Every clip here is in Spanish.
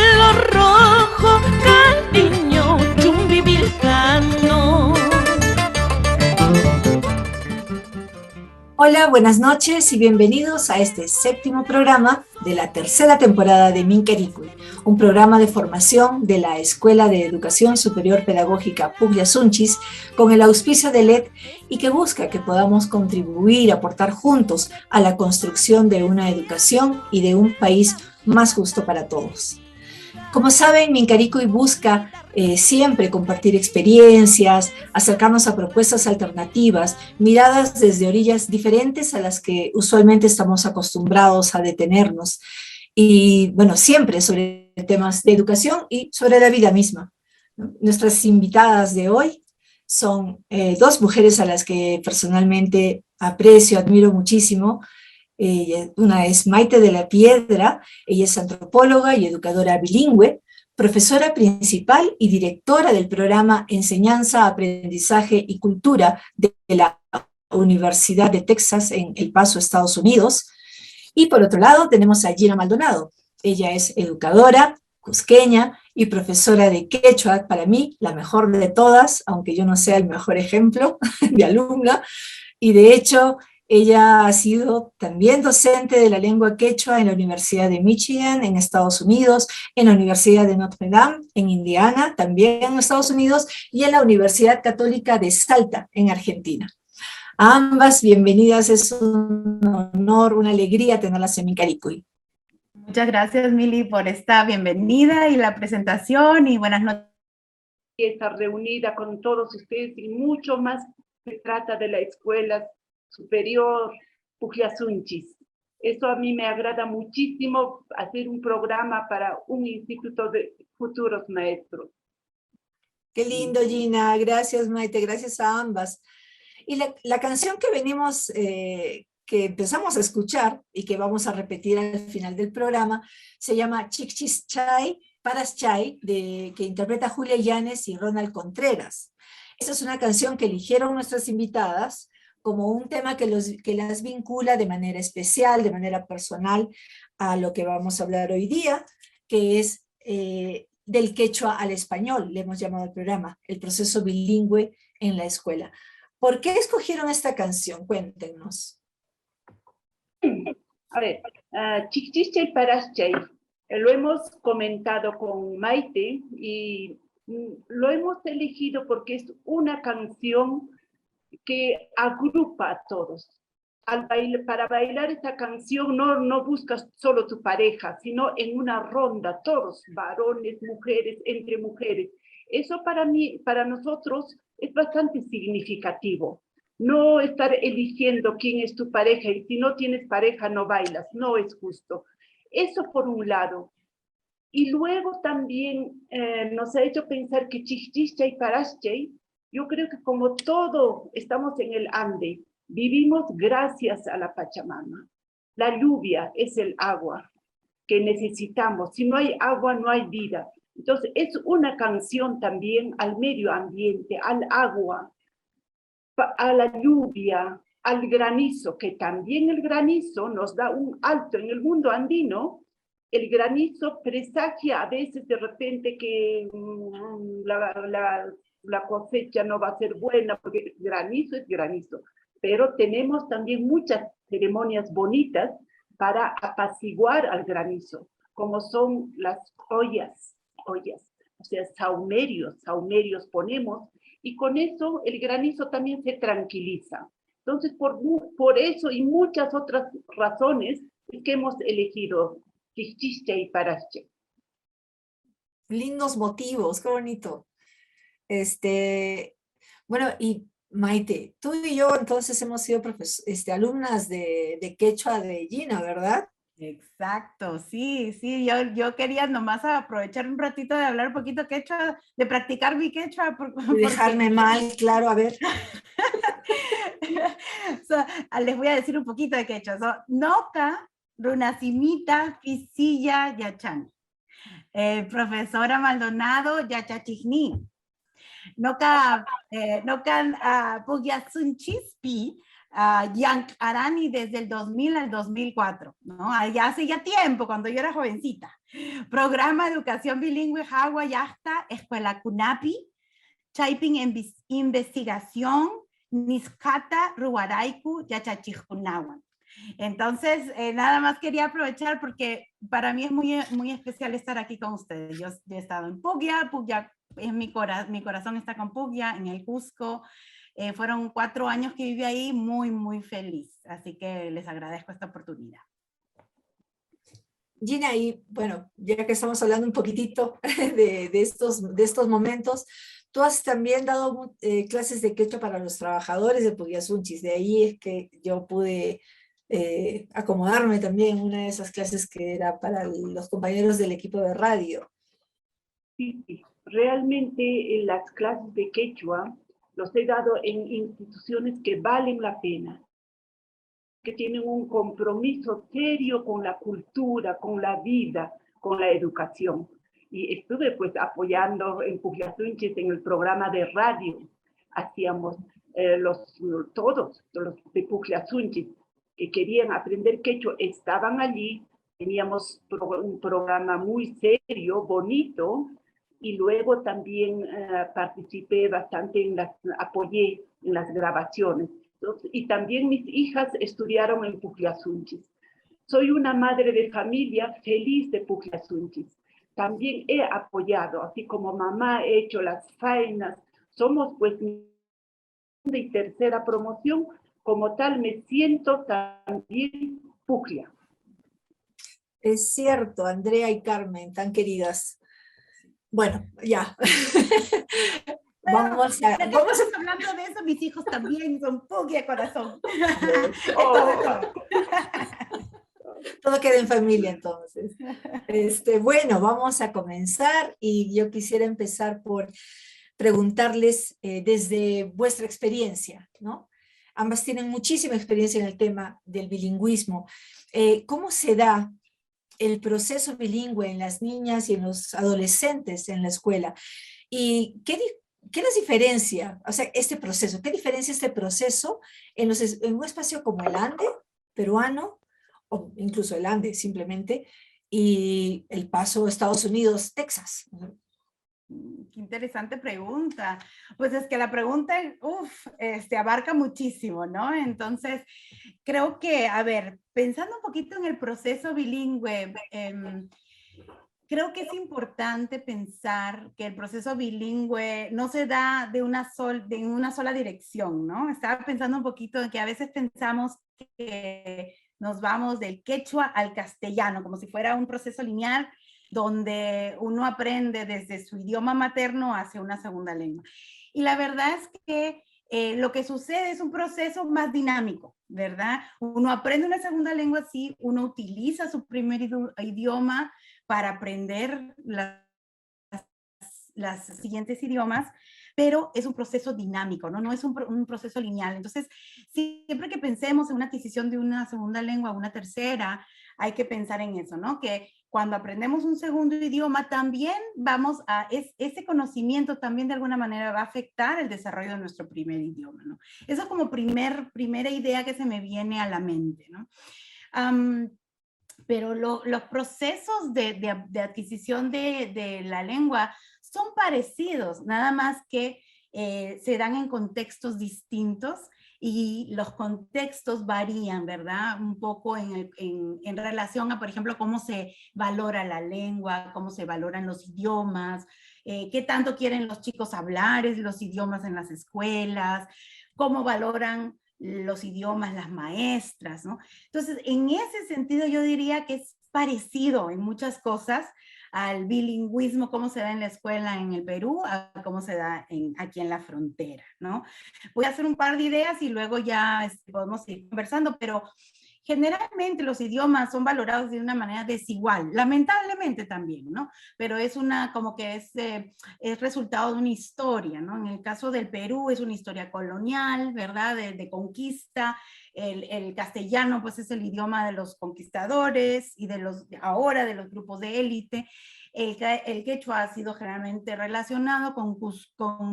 pelo rojo, cariño, chumbivilcano. Hola, buenas noches y bienvenidos a este séptimo programa de la tercera temporada de Mincaricui, un programa de formación de la Escuela de Educación Superior Pedagógica Puglia Sunchis con el auspicio de LED y que busca que podamos contribuir, aportar juntos a la construcción de una educación y de un país más justo para todos. Como saben, Mincaricui busca siempre compartir experiencias, acercarnos a propuestas alternativas, miradas desde orillas diferentes a las que usualmente estamos acostumbrados a detenernos. Y bueno, siempre sobre temas de educación y sobre la vida misma, ¿no? Nuestras invitadas de hoy son dos mujeres a las que personalmente aprecio, admiro muchísimo. Una es Maite de la Piedra, ella es antropóloga y educadora bilingüe, profesora principal y directora del programa Enseñanza, Aprendizaje y Cultura de la Universidad de Texas en El Paso, Estados Unidos. Y por otro lado tenemos a Gina Maldonado. Ella es educadora, cusqueña y profesora de quechua, para mí la mejor de todas, aunque yo no sea el mejor ejemplo de alumna, y de hecho ella ha sido también docente de la lengua quechua en la Universidad de Michigan, en Estados Unidos, en la Universidad de Notre Dame, en Indiana, también en Estados Unidos, y en la Universidad Católica de Salta, en Argentina. A ambas, bienvenidas, es un honor, una alegría tenerlas en Mincaricui. Muchas gracias, Mili, por esta bienvenida y la presentación, y buenas noches. Estar reunida con todos ustedes y mucho más se trata de la Escuela Superior Puglia Sunchis. Eso a mí me agrada muchísimo, hacer un programa para un instituto de futuros maestros. Qué lindo, Gina. Gracias, Maite. Gracias a ambas. Y la canción que venimos, que empezamos a escuchar y que vamos a repetir al final del programa, se llama Chichis Chay, Paras Chay, que interpreta Julia Llanes y Ronald Contreras. Esta es una canción que eligieron nuestras invitadas como un tema que las vincula de manera especial, de manera personal, a lo que vamos a hablar hoy día, que es del quechua al español, le hemos llamado al programa, el proceso bilingüe en la escuela. ¿Por qué escogieron esta canción? Cuéntenos. A ver, Chichichay Paraschay, lo hemos comentado con Maite y lo hemos elegido porque es una canción que agrupa a todos. Para bailar esta canción no buscas solo tu pareja, sino en una ronda, todos, varones, mujeres, entre mujeres. Eso para mí, para nosotros, es bastante significativo. No estar eligiendo quién es tu pareja y si no tienes pareja no bailas, no es justo. Eso por un lado. Y luego también nos ha hecho pensar que Chichichay y Paraschay, yo creo que como todo estamos en el Ande, vivimos gracias a la Pachamama. La lluvia es el agua que necesitamos. Si no hay agua, no hay vida. Entonces es una canción también al medio ambiente, al agua, a la lluvia, al granizo, que también el granizo nos da un alto en el mundo andino. El granizo presagia a veces de repente que la cosecha no va a ser buena, porque granizo es granizo. Pero tenemos también muchas ceremonias bonitas para apaciguar al granizo, como son las ollas, o sea, saumerios ponemos, y con eso el granizo también se tranquiliza. Entonces, por eso y muchas otras razones es que hemos elegido Chichichay y Paraschay. Lindos motivos, qué bonito. Bueno, y Maite, tú y yo entonces hemos sido alumnas de quechua de Gina, ¿verdad? Exacto, sí, yo quería nomás aprovechar un ratito de hablar un poquito quechua, de practicar mi quechua. Y dejarme mal, claro, a ver. Les voy a decir un poquito de quechua. Noca, runasimita, pisilla, yachan. Profesora Maldonado, yachachichni. Noca Pugya Sunchispi, Yank Arani desde el 2000 al 2004, ¿no? Allá hace ya tiempo, cuando yo era jovencita. Programa de Educación Bilingüe Jagua Yachta, Escuela Kunapi, Chaiping Investigación, Niskata Ruaraiku, Yachachijunawan. Entonces, nada más quería aprovechar porque para mí es muy especial estar aquí con ustedes. Yo he estado en Puglia, Puglia es mi corazón está con Puglia, en el Cusco. Fueron 4 años que viví ahí, muy feliz. Así que les agradezco esta oportunidad. Gina, y bueno, ya que estamos hablando un poquitito de estos momentos, tú has también dado clases de quechua para los trabajadores de Pugliasunchis. De ahí es que yo pude acomodarme también en una de esas clases que era para los compañeros del equipo de radio. Sí, sí. Realmente las clases de quechua los he dado en instituciones que valen la pena, que tienen un compromiso serio con la cultura, con la vida, con la educación. Y estuve pues apoyando en Pugliasunchis en el programa de radio. Hacíamos todos los de Pugliasunchis que querían aprender quechua estaban allí. Teníamos un programa muy serio, bonito, y luego también participé bastante apoyé en las grabaciones. Y también mis hijas estudiaron en Pugliasunchis. Soy una madre de familia feliz de Pugliasunchis. También he apoyado, así como mamá he hecho las faenas. Somos pues segunda y tercera promoción. Como tal me siento también Puglia. Es cierto, Andrea y Carmen, tan queridas. Bueno, ya. Vamos a hablando de eso, mis hijos también son Puglia corazón. Todo queda en familia, entonces. Bueno, vamos a comenzar y yo quisiera empezar por preguntarles desde vuestra experiencia, ¿no? Ambas tienen muchísima experiencia en el tema del bilingüismo. ¿Cómo se da el proceso bilingüe en las niñas y en los adolescentes en la escuela? ¿Y qué les diferencia, o sea, este proceso? ¿Qué diferencia este proceso en un espacio como el Ande peruano, o incluso el Ande simplemente, y el paso a Estados Unidos, Texas? Qué interesante pregunta. Pues es que la pregunta, abarca muchísimo, ¿no? Entonces, creo que, a ver, pensando un poquito en el proceso bilingüe, creo que es importante pensar que el proceso bilingüe no se da de una sola dirección, ¿no? Estaba pensando un poquito en que a veces pensamos que nos vamos del quechua al castellano, como si fuera un proceso lineal donde uno aprende desde su idioma materno hacia una segunda lengua. Y la verdad es que lo que sucede es un proceso más dinámico, ¿verdad? Uno aprende una segunda lengua, sí, uno utiliza su primer idioma para aprender las siguientes idiomas, pero es un proceso dinámico, ¿no? No es un proceso lineal. Entonces, siempre que pensemos en una adquisición de una segunda lengua o una tercera, hay que pensar en eso, ¿no? Que cuando aprendemos un segundo idioma, también ese conocimiento también de alguna manera va a afectar el desarrollo de nuestro primer idioma, ¿no? Eso es como primera idea que se me viene a la mente, ¿no? Pero los procesos de adquisición de la lengua son parecidos, nada más que se dan en contextos distintos y los contextos varían, ¿verdad? Un poco en relación a, por ejemplo, cómo se valora la lengua, cómo se valoran los idiomas, qué tanto quieren los chicos hablar los idiomas en las escuelas, cómo valoran los idiomas, las maestras, ¿no? Entonces, en ese sentido yo diría que es parecido en muchas cosas al bilingüismo, cómo se da en la escuela en el Perú, a cómo se da aquí en la frontera, ¿no? Voy a hacer un par de ideas y luego ya podemos ir conversando, pero generalmente los idiomas son valorados de una manera desigual, lamentablemente también, ¿no? Pero es como que es resultado de una historia, ¿no? En el caso del Perú es una historia colonial, ¿verdad? De conquista. El castellano, pues, es el idioma de los conquistadores y ahora de los grupos de élite. el quechua ha sido generalmente relacionado con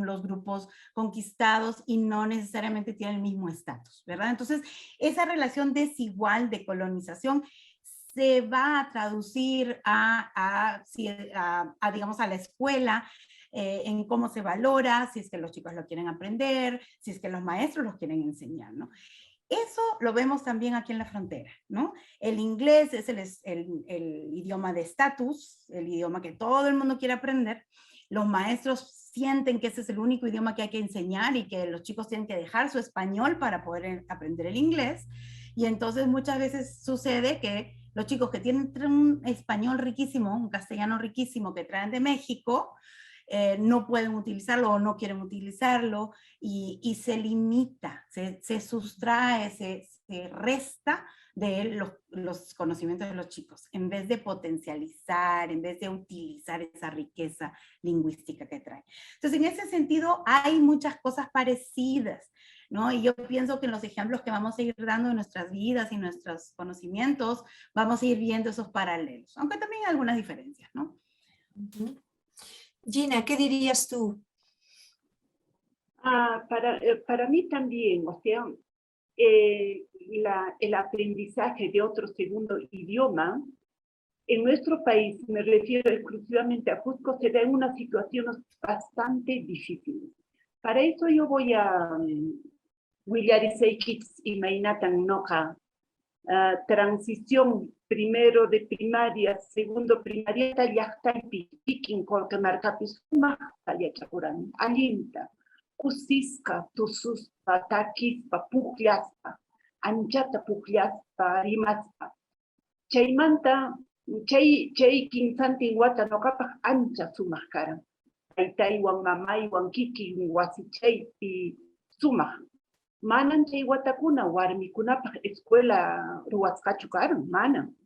los grupos conquistados y no necesariamente tiene el mismo estatus, ¿verdad? Entonces, esa relación desigual de colonización se va a traducir digamos, a la escuela, en cómo se valora, si es que los chicos lo quieren aprender, si es que los maestros los quieren enseñar, ¿no? Eso lo vemos también aquí en la frontera, ¿no? El inglés es el idioma de estatus, el idioma que todo el mundo quiere aprender. Los maestros sienten que ese es el único idioma que hay que enseñar y que los chicos tienen que dejar su español para poder aprender el inglés. Y entonces muchas veces sucede que los chicos que tienen un español riquísimo, un castellano riquísimo que traen de México, no pueden utilizarlo o no quieren utilizarlo y se limita, se sustrae, se resta de los conocimientos de los chicos, en vez de potencializar, en vez de utilizar esa riqueza lingüística que trae. Entonces, en ese sentido, hay muchas cosas parecidas, ¿no? Y yo pienso que en los ejemplos que vamos a ir dando en nuestras vidas y nuestros conocimientos, vamos a ir viendo esos paralelos, aunque también hay algunas diferencias, ¿no? Gina, ¿qué dirías tú? Para mí también, o sea, el aprendizaje de otro segundo idioma, en nuestro país, me refiero exclusivamente a Cusco, se da en unas situaciones bastante difíciles. Para eso yo voy a Willarisei Kids y Mainatan Noja, transición primero de primaria, segundo primaria, Yachtalpi, Pikin, Colca Marcapis, Machayachakuran, Alinta, Kusiska, Tususpa, Takispa, Pukliaspa, Anchata Pukliaspa, Rimaspa. Chaymanta, Chay Kinsanti Wata Nokapa, Ancha Sumaskaran. Taiwan Mamaiwan Kiki, Wasichay y Sumah. Manan chay watakuna warmikunapaq escuela ruwasqachu karan, manan.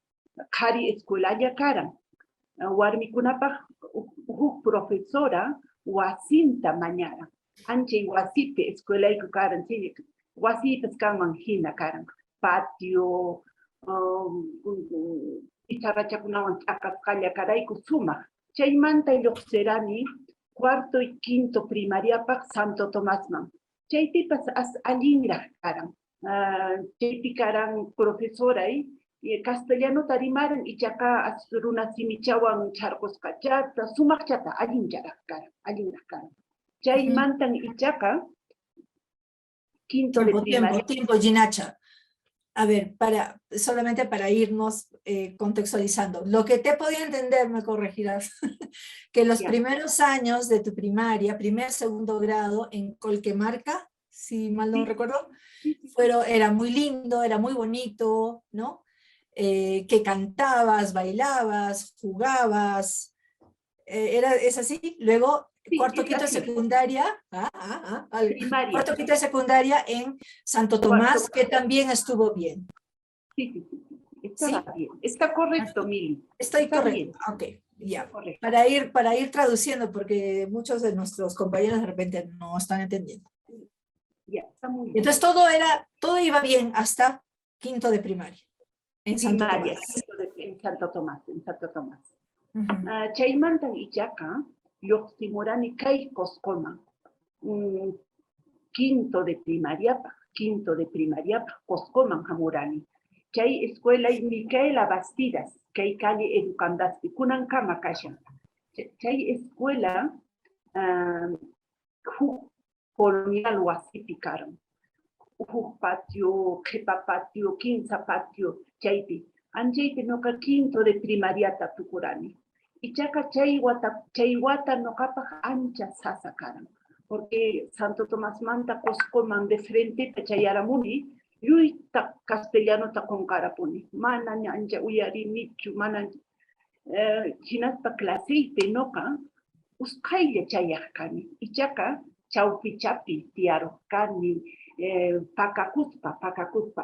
Qhari escuelalla karan. Warmikunapaq huk profesora wasinta mañara. Anchay wasipi escuelayku karan, wasipas kanman hina karan. Patio, pizarrachakunawan ch'aqasqalla karayku sumaq. Chaymanta lluqsirani cuarto y quinto primariapaq Santo Tomásman. Chaypipas allinraq karan. Chaypi karan profesora y castellano tarimaran y chaka runa simichawan charqusqachata sumaqchata allinraq karan. Chaymantan ichaqa quinto de primaria. Tiempo, Ginacha. A ver, solamente para irnos contextualizando. Lo que te podía entender, me corregirás, que los primeros años de tu primaria, segundo grado, en Colquemarca, si mal no recuerdo, era muy lindo, era muy bonito, ¿no? Que cantabas, bailabas, jugabas, ¿es así? Luego, cuarto, quinto de secundaria, cuarto, quinto de secundaria en Santo Tomás, que también estuvo bien. Sí. Está bien. Está correcto, Mili. Estoy correcto. Ok, ya. Correcto. Para ir traduciendo, porque muchos de nuestros compañeros de repente no están entendiendo. Ya, está muy bien. Entonces todo iba bien hasta quinto de primaria. En Santo Tomás. En Santo Tomás. Chaymantan ichaqa lluqsimurani kay Coscoman. Quinto de primaria, Coscoman hamurani. Chay escuela y Micaela Bastidas, kay calle Educandaspi, kunankama kashan. Chay escuela colonial wasipi karan. Patio, Kepa patio, 15 patio, chaypi. Anchaypi noka quinto de primariata tukurani. Ichaqa chay wata nokapaq ancha sasa karan. Porque Santo Tomás manta Coscoman de frente chayaramuni, yuyta castellano ta concarapuni. Mana ancha uyarinichu, mana hinaspa claseipe noka, usqaylla chayaqkani. Ichaqa chawpi chapi tiyaruqkani, pakakuspa,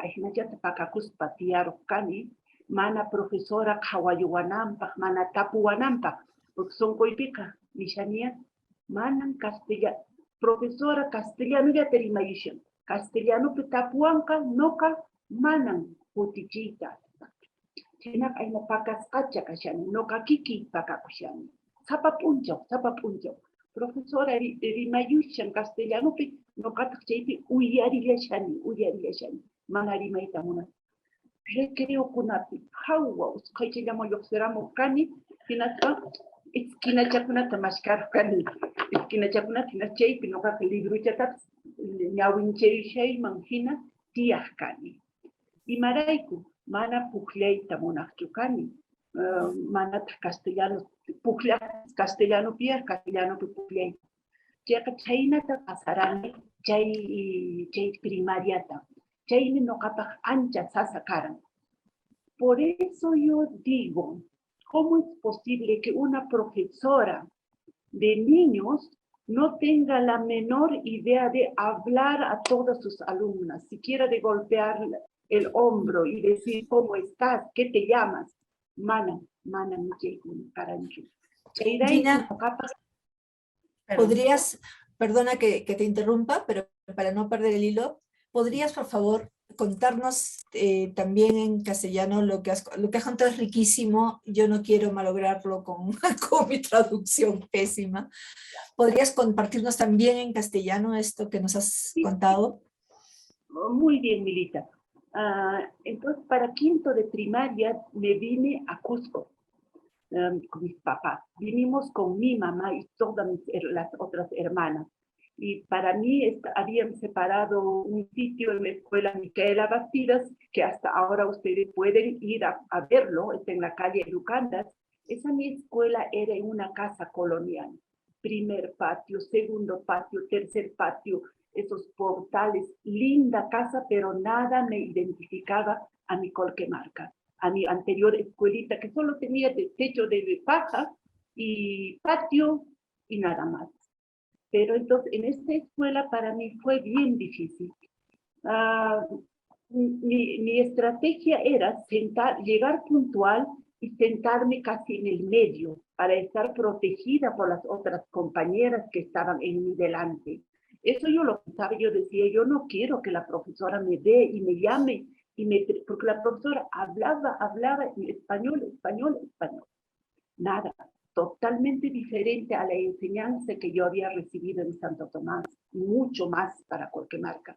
hinachata pakakuspa tiyaruqkani, mana profesora qhawayuwananpaq, mana tapuwananpaq, porque son koypiqa, nishaniya, manan castellano, profesora castellano ya terimayushan, castellano tapuwanqa noqa manan kutichiyta. China ayna pakas kacha kashani, no kakiki paka kashani. Sapa puncho. Profesora rimayushan castellano pi no katak chaypi uyarillashani. Mana rimayta munani. Recreo kunapi, hawa usqaychallamo lluqsiramo kani, hinasqa esquina chakunata mashkar kani. Esquina chakunata hina chaypi noqaqa libruchatapas ñawinchayshayman hina tiyaq kani. Imarayku mana puqllayta munaqchu kani. Manata castellano castellano pi puqllayta. Chayqa chaynata pasarani chay primariata. Chaymi noqapaq ancha sasa karan. Por eso yo digo, ¿cómo es posible que una profesora de niños no tenga la menor idea de hablar a todas sus alumnas, siquiera de golpear el hombro y decir, ¿cómo estás? ¿Qué te llamas? Mana, karanchu. Gina, ¿podrías, perdona que te interrumpa, pero para no perder el hilo, ¿podrías, por favor, contarnos también en castellano lo que has contado? Es riquísimo, yo no quiero malograrlo con mi traducción pésima. ¿Podrías compartirnos también en castellano esto que nos has contado? Muy bien, Milita. Entonces, para quinto de primaria me vine a Cusco con mis papás. Vinimos con mi mamá y todas las otras hermanas. Y para mí habían separado un sitio en la escuela Micaela Bastidas, que hasta ahora ustedes pueden ir a verlo, está en la calle Educandas. Esa mi escuela era en una casa colonial. Primer patio, segundo patio, tercer patio, esos portales, linda casa, pero nada me identificaba a mi Colquemarca, a mi anterior escuelita, que solo tenía techo de paja y patio y nada más. Pero entonces en esta escuela para mí fue bien difícil. Mi estrategia era llegar puntual y sentarme casi en el medio para estar protegida por las otras compañeras que estaban en mi delante. Eso yo lo pensaba, yo decía, yo no quiero que la profesora me dé y me llame, porque la profesora hablaba en español. Nada, totalmente diferente a la enseñanza que yo había recibido en Santo Tomás, mucho más para Colquemarca.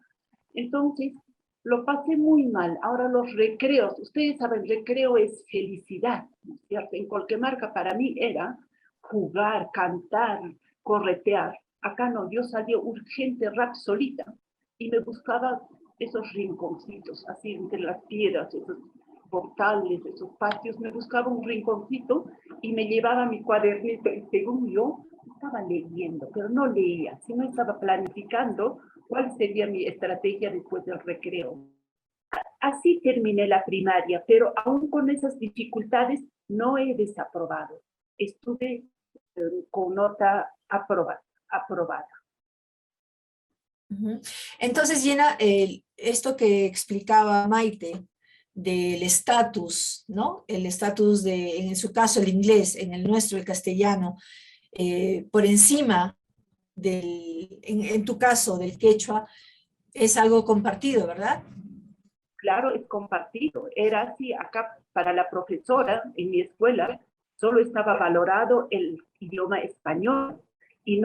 Entonces, lo pasé muy mal. Ahora los recreos, ustedes saben, recreo es felicidad, ¿no es cierto? En Colquemarca para mí era jugar, cantar, corretear. Acá no, yo salía urgente rap solita y me buscaba esos rinconcitos, así entre las piedras, esos portales, esos patios, me buscaba un rinconcito y me llevaba mi cuadernito y según yo estaba leyendo, pero no leía, sino estaba planificando cuál sería mi estrategia después del recreo. Así terminé la primaria, pero aún con esas dificultades no he desaprobado. Estuve con nota aprobada. Entonces, Gina, esto que explicaba Maite del estatus, ¿no? El estatus en su caso el inglés, en el nuestro el castellano, por encima en tu caso del quechua, es algo compartido, ¿verdad? Claro, es compartido. Era así, acá para la profesora en mi escuela solo estaba valorado el idioma español y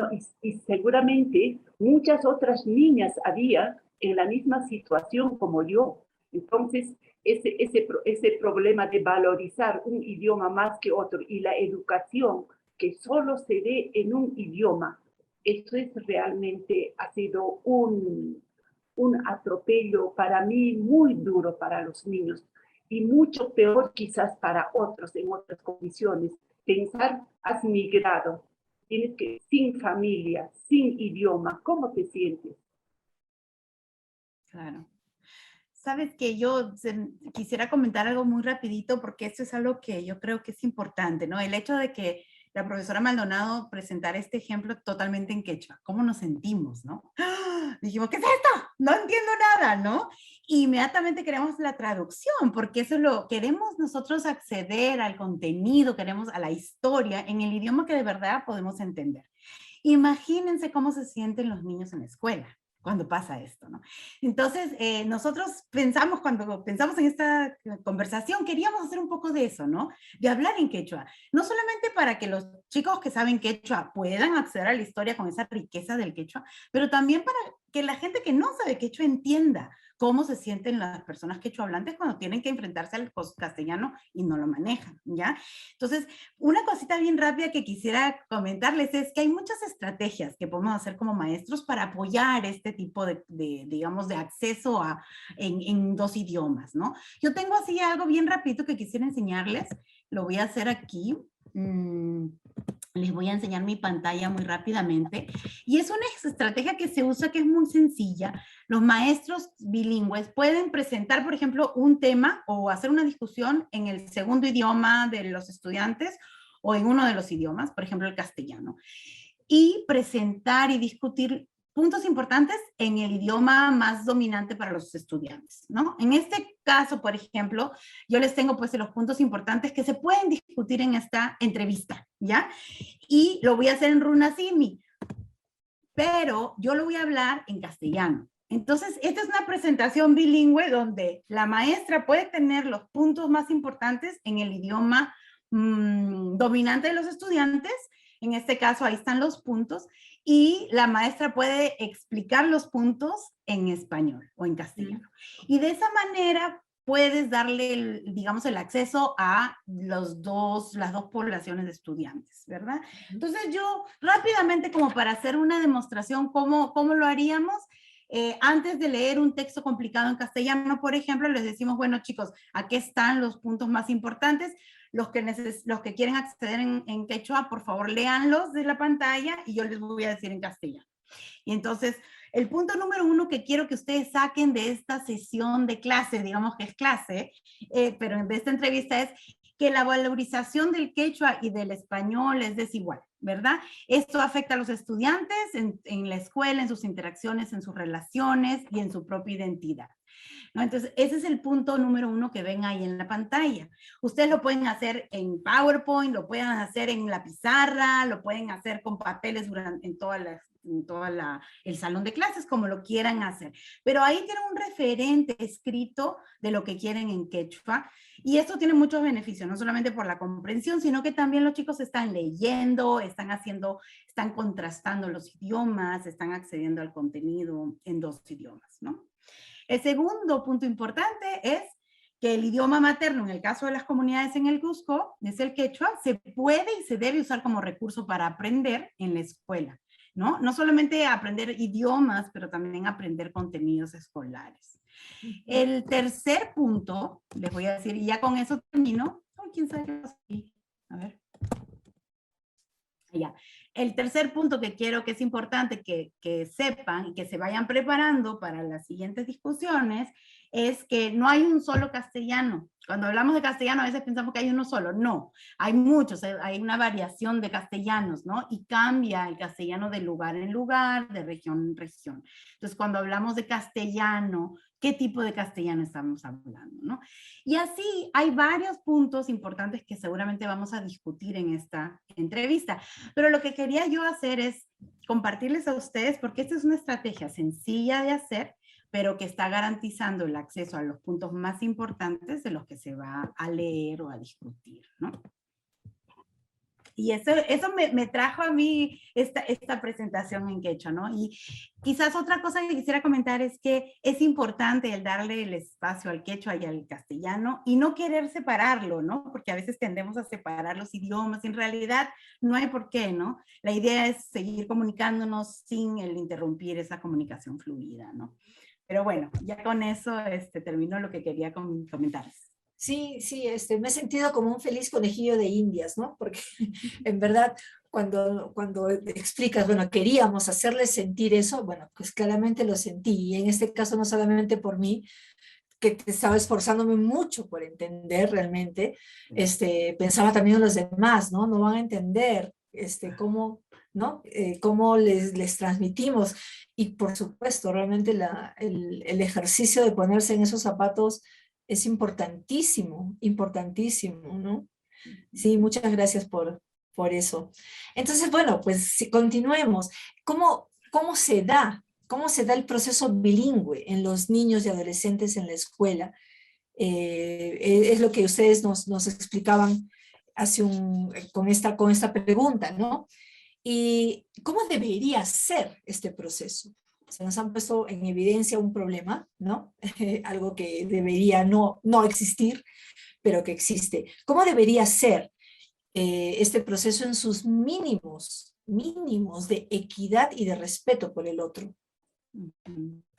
seguramente muchas otras niñas había en la misma situación como yo. Entonces, ese problema de valorizar un idioma más que otro y la educación que solo se dé en un idioma, eso es realmente, ha sido un atropello para mí muy duro para los niños y mucho peor quizás para otros en otras condiciones. Pensar, has migrado, tienes que, sin familia, sin idioma, ¿cómo te sientes? Claro. Sabes que yo quisiera comentar algo muy rapidito porque esto es algo que yo creo que es importante, ¿no? El hecho de que la profesora Maldonado presentara este ejemplo totalmente en quechua. ¿Cómo nos sentimos, no? ¡Ah! Dijimos, ¿qué es esto? No entiendo nada, ¿no? Inmediatamente queremos la traducción porque eso queremos nosotros acceder al contenido, queremos a la historia en el idioma que de verdad podemos entender. Imagínense cómo se sienten los niños en la escuela. cuando pasa esto, ¿no? Entonces, nosotros pensamos, cuando pensamos en esta conversación, queríamos hacer un poco de eso, ¿no? De hablar en quechua. No solamente para que los chicos que saben quechua puedan acceder a la historia con esa riqueza del quechua, pero también para que la gente que no sabe quechua entienda cómo se sienten las personas quechua hablantes cuando tienen que enfrentarse al castellano y no lo manejan, ¿ya? Entonces, una cosita bien rápida que quisiera comentarles es que hay muchas estrategias que podemos hacer como maestros para apoyar este tipo digamos, de acceso en dos idiomas, ¿no? Yo tengo así algo bien rapidito que quisiera enseñarles, lo voy a hacer aquí. Les voy a enseñar mi pantalla muy rápidamente. Y es una estrategia que se usa que es muy sencilla. Los maestros bilingües pueden presentar, por ejemplo, un tema o hacer una discusión en el segundo idioma de los estudiantes o en uno de los idiomas, por ejemplo, el castellano. Y presentar y discutir puntos importantes en el idioma más dominante para los estudiantes, ¿no? En este caso, por ejemplo, yo les tengo pues los puntos importantes que se pueden discutir en esta entrevista, ¿ya? Y lo voy a hacer en runasimi, pero yo lo voy a hablar en castellano. Entonces, esta es una presentación bilingüe donde la maestra puede tener los puntos más importantes en el idioma dominante de los estudiantes. En este caso, ahí están los puntos. Y la maestra puede explicar los puntos en español o en castellano. Y de esa manera puedes darle, digamos, el acceso a las dos poblaciones de estudiantes, ¿verdad? Entonces yo rápidamente, como para hacer una demostración cómo lo haríamos, antes de leer un texto complicado en castellano, por ejemplo, les decimos, bueno, chicos, aquí están los puntos más importantes. Los que quieren acceder en quechua, por favor, léanlos de la pantalla y yo les voy a decir en castellano. Y entonces, el punto número 1 que quiero que ustedes saquen de esta sesión de clase, digamos que es clase, pero de esta entrevista es que la valorización del quechua y del español es desigual, ¿verdad? Esto afecta a los estudiantes en la escuela, en sus interacciones, en sus relaciones y en su propia identidad, ¿no? Entonces, ese es el punto número 1 que ven ahí en la pantalla. Ustedes lo pueden hacer en PowerPoint, lo pueden hacer en la pizarra, lo pueden hacer con papeles en todo el salón de clases, como lo quieran hacer. Pero ahí tienen un referente escrito de lo que quieren en quechua. Y esto tiene muchos beneficios, no solamente por la comprensión, sino que también los chicos están leyendo, están contrastando los idiomas, están accediendo al contenido en dos idiomas, ¿no? El segundo punto importante es que el idioma materno, en el caso de las comunidades en el Cusco, es el quechua, se puede y se debe usar como recurso para aprender en la escuela, ¿no? No solamente aprender idiomas, pero también aprender contenidos escolares. El tercer punto, les voy a decir, y ya con eso termino. Ay, ¿quién sabe qué pasa aquí? A ver. Ya. El tercer punto que quiero que es importante que sepan y que se vayan preparando para las siguientes discusiones es que no hay un solo castellano. Cuando hablamos de castellano a veces pensamos que hay uno solo. No, hay muchos, hay una variación de castellanos, ¿no? Y cambia el castellano de lugar en lugar, de región en región. Entonces, cuando hablamos de castellano, ¿qué tipo de castellano estamos hablando, no? Y así hay varios puntos importantes que seguramente vamos a discutir en esta entrevista. Pero lo que quería yo hacer es compartirles a ustedes, porque esta es una estrategia sencilla de hacer, pero que está garantizando el acceso a los puntos más importantes de los que se va a leer o a discutir, ¿no? Y eso me trajo a mí esta presentación en quechua, ¿no? Y quizás otra cosa que quisiera comentar es que es importante el darle el espacio al quechua y al castellano y no querer separarlo, ¿no? Porque a veces tendemos a separar los idiomas y en realidad no hay por qué, ¿no? La idea es seguir comunicándonos sin el interrumpir esa comunicación fluida, ¿no? Pero bueno, ya con eso termino lo que quería comentarles. Sí, sí, me he sentido como un feliz conejillo de Indias, ¿no? Porque en verdad, cuando explicas, bueno, queríamos hacerles sentir eso, bueno, pues claramente lo sentí. Y en este caso, no solamente por mí, que estaba esforzándome mucho por entender realmente, pensaba también en los demás, ¿no? No van a entender cómo, ¿no? Cómo les transmitimos. Y por supuesto, realmente el ejercicio de ponerse en esos zapatos es importantísimo, importantísimo, ¿no? Sí, muchas gracias por eso. Entonces, bueno, pues si continuemos. ¿Cómo se da cómo se da el proceso bilingüe en los niños y adolescentes en la escuela. Es lo que ustedes nos explicaban con esta pregunta, ¿no? ¿Y cómo debería ser este proceso? Se nos han puesto en evidencia un problema, ¿no? Algo que debería no existir, pero que existe. ¿Cómo debería ser este proceso en sus mínimos de equidad y de respeto por el otro?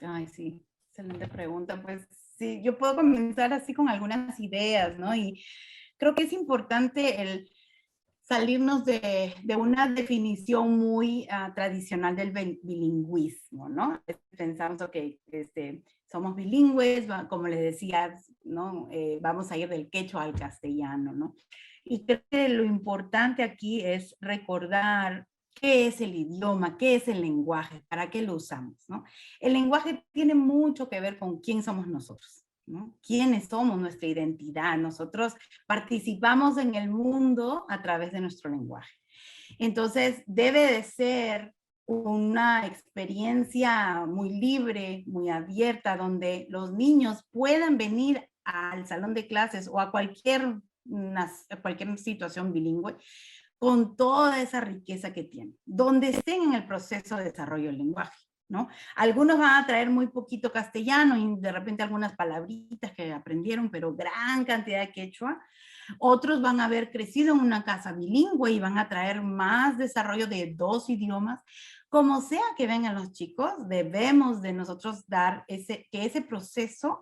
Ay, sí, excelente pregunta. Pues sí, yo puedo comenzar así con algunas ideas, ¿no? Y creo que es importante el salirnos de una definición muy tradicional del bilingüismo, ¿no? Pensamos, ok, somos bilingües, como les decía, ¿no? Vamos a ir del quechua al castellano, ¿no? Y creo que lo importante aquí es recordar qué es el idioma, qué es el lenguaje, para qué lo usamos, ¿no? El lenguaje tiene mucho que ver con quién somos nosotros, ¿no? ¿Quiénes somos? Nuestra identidad. Nosotros participamos en el mundo a través de nuestro lenguaje. Entonces, debe de ser una experiencia muy libre, muy abierta, donde los niños puedan venir al salón de clases o a cualquier situación bilingüe con toda esa riqueza que tienen, donde estén en el proceso de desarrollo del lenguaje, ¿no? Algunos van a traer muy poquito castellano y de repente algunas palabritas que aprendieron, pero gran cantidad de quechua. Otros van a haber crecido en una casa bilingüe y van a traer más desarrollo de 2 idiomas. Como sea que vengan los chicos, debemos de nosotros dar que ese proceso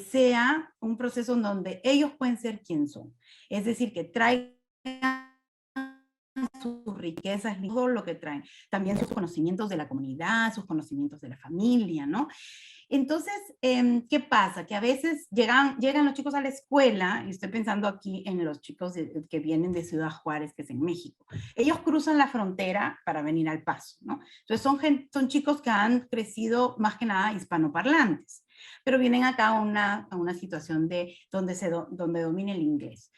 sea un proceso en donde ellos pueden ser quien son. Es decir, que traigan sus riquezas, todo lo que traen. También sus conocimientos de la comunidad, sus conocimientos de la familia, ¿no? Entonces, ¿qué pasa? Que a veces llegan los chicos a la escuela, y estoy pensando aquí en los chicos que vienen de Ciudad Juárez, que es en México. Ellos cruzan la frontera para venir al Paso, ¿no? Entonces son chicos que han crecido más que nada hispanoparlantes, pero vienen acá a una situación donde domina el inglés.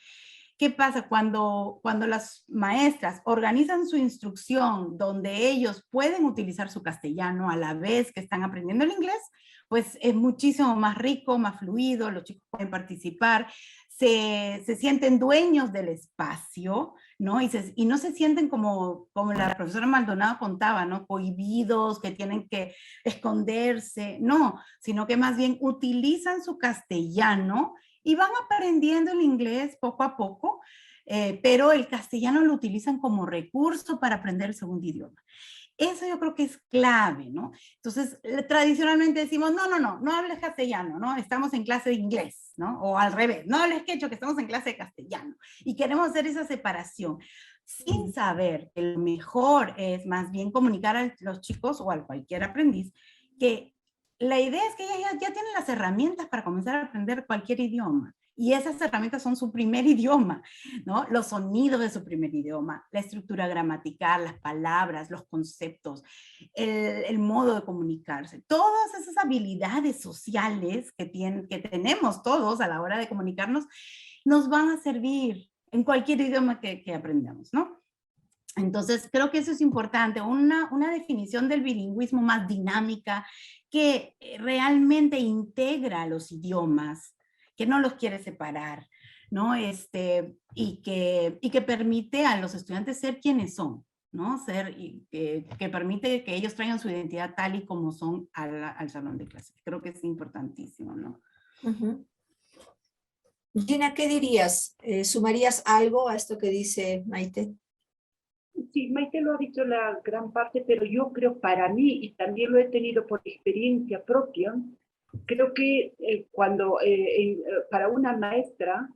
¿Qué pasa? Cuando las maestras organizan su instrucción donde ellos pueden utilizar su castellano a la vez que están aprendiendo el inglés, pues es muchísimo más rico, más fluido, los chicos pueden participar, se sienten dueños del espacio, ¿no? Y no se sienten como la profesora Maldonado contaba, ¿no? Cohibidos, que tienen que esconderse, no, sino que más bien utilizan su castellano y van aprendiendo el inglés poco a poco, pero el castellano lo utilizan como recurso para aprender el segundo idioma. Eso yo creo que es clave, ¿no? Entonces, tradicionalmente decimos, no hables castellano, ¿no? Estamos en clase de inglés, ¿no? O al revés, no hables quechua, que estamos en clase de castellano. Y queremos hacer esa separación, sin saber que lo mejor es más bien comunicar a los chicos o a cualquier aprendiz que la idea es que ellos ya tienen las herramientas para comenzar a aprender cualquier idioma. Y esas herramientas son su primer idioma, ¿no? Los sonidos de su primer idioma, la estructura gramatical, las palabras, los conceptos, el modo de comunicarse. Todas esas habilidades sociales que tenemos todos a la hora de comunicarnos nos van a servir en cualquier idioma que aprendamos, ¿no? Entonces, creo que eso es importante, una definición del bilingüismo más dinámica que realmente integra los idiomas, que no los quiere separar, ¿no? Y que permite a los estudiantes ser quienes son, ¿no? Que permite que ellos traigan su identidad tal y como son al salón de clases. Creo que es importantísimo, ¿no? Uh-huh. Gina, ¿qué dirías? ¿Sumarías algo a esto que dice Maite? Sí, Maite lo ha dicho la gran parte, pero yo creo para mí, y también lo he tenido por experiencia propia, creo que para una maestra,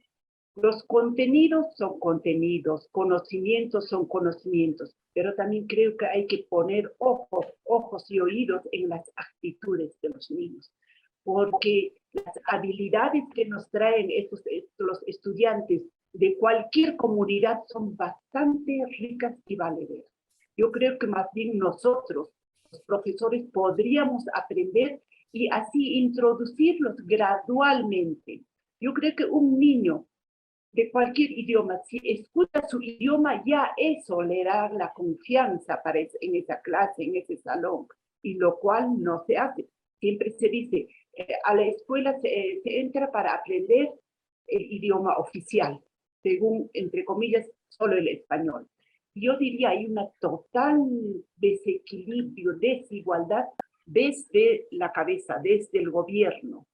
los contenidos son contenidos, conocimientos son conocimientos, pero también creo que hay que poner ojos y oídos en las actitudes de los niños, porque las habilidades que nos traen los estudiantes de cualquier comunidad son bastante ricas y valederas. Yo creo que más bien nosotros, los profesores, podríamos aprender y así introducirlos gradualmente. Yo creo que un niño de cualquier idioma, si escucha su idioma, ya eso le da la confianza en esa clase, en ese salón. y lo cual no se hace. Siempre se dice, a la escuela se entra para aprender el idioma oficial, según, entre comillas, solo el español. Yo diría, hay una total desequilibrio, desigualdad desde la cabeza, desde el gobierno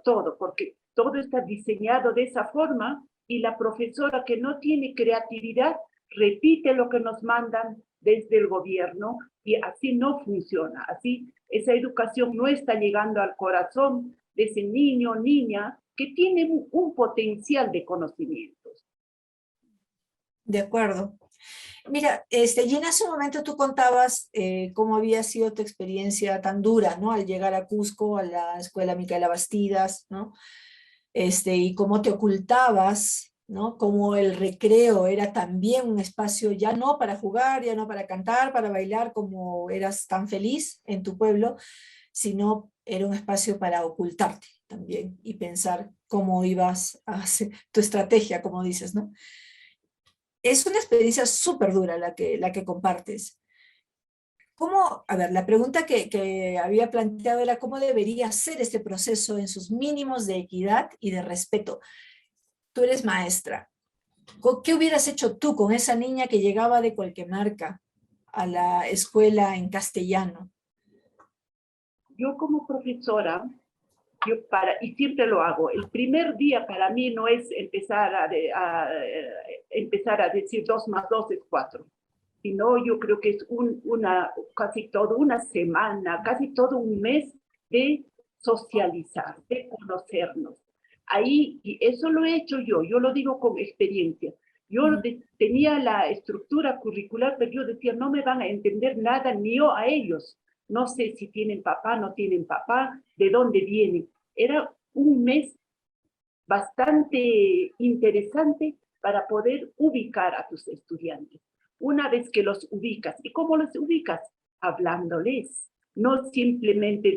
todo, porque todo está diseñado de esa forma y la profesora que no tiene creatividad repite lo que nos mandan desde el gobierno y así no funciona. Así esa educación no está llegando al corazón de ese niño o niña que tiene un potencial de conocimientos. De acuerdo. Mira, Gina, hace un momento tú contabas cómo había sido tu experiencia tan dura, ¿no? Al llegar a Cusco, a la escuela Micaela Bastidas, ¿no? Y cómo te ocultabas, ¿no? Cómo el recreo era también un espacio ya no para jugar, ya no para cantar, para bailar, como eras tan feliz en tu pueblo, sino era un espacio para ocultarte también y pensar cómo ibas a hacer tu estrategia, como dices, ¿no? Es una experiencia súper dura la que compartes. ¿Cómo, a ver, la pregunta que había planteado era cómo debería ser este proceso en sus mínimos de equidad y de respeto? Tú eres maestra. ¿Qué hubieras hecho tú con esa niña que llegaba de Cualquemarca a la escuela en castellano? Yo como profesora, y siempre lo hago, el primer día para mí no es empezar a decir 2 más 2 es 4, sino yo creo que es casi toda una semana, casi todo un mes de socializar, de conocernos. Ahí, y eso lo he hecho yo lo digo con experiencia. Yo tenía la estructura curricular, pero yo decía, no me van a entender nada ni yo a ellos. No sé si tienen papá, no tienen papá, de dónde vienen. Era un mes bastante interesante para poder ubicar a tus estudiantes. Una vez que los ubicas, ¿y cómo los ubicas? Hablándoles, no simplemente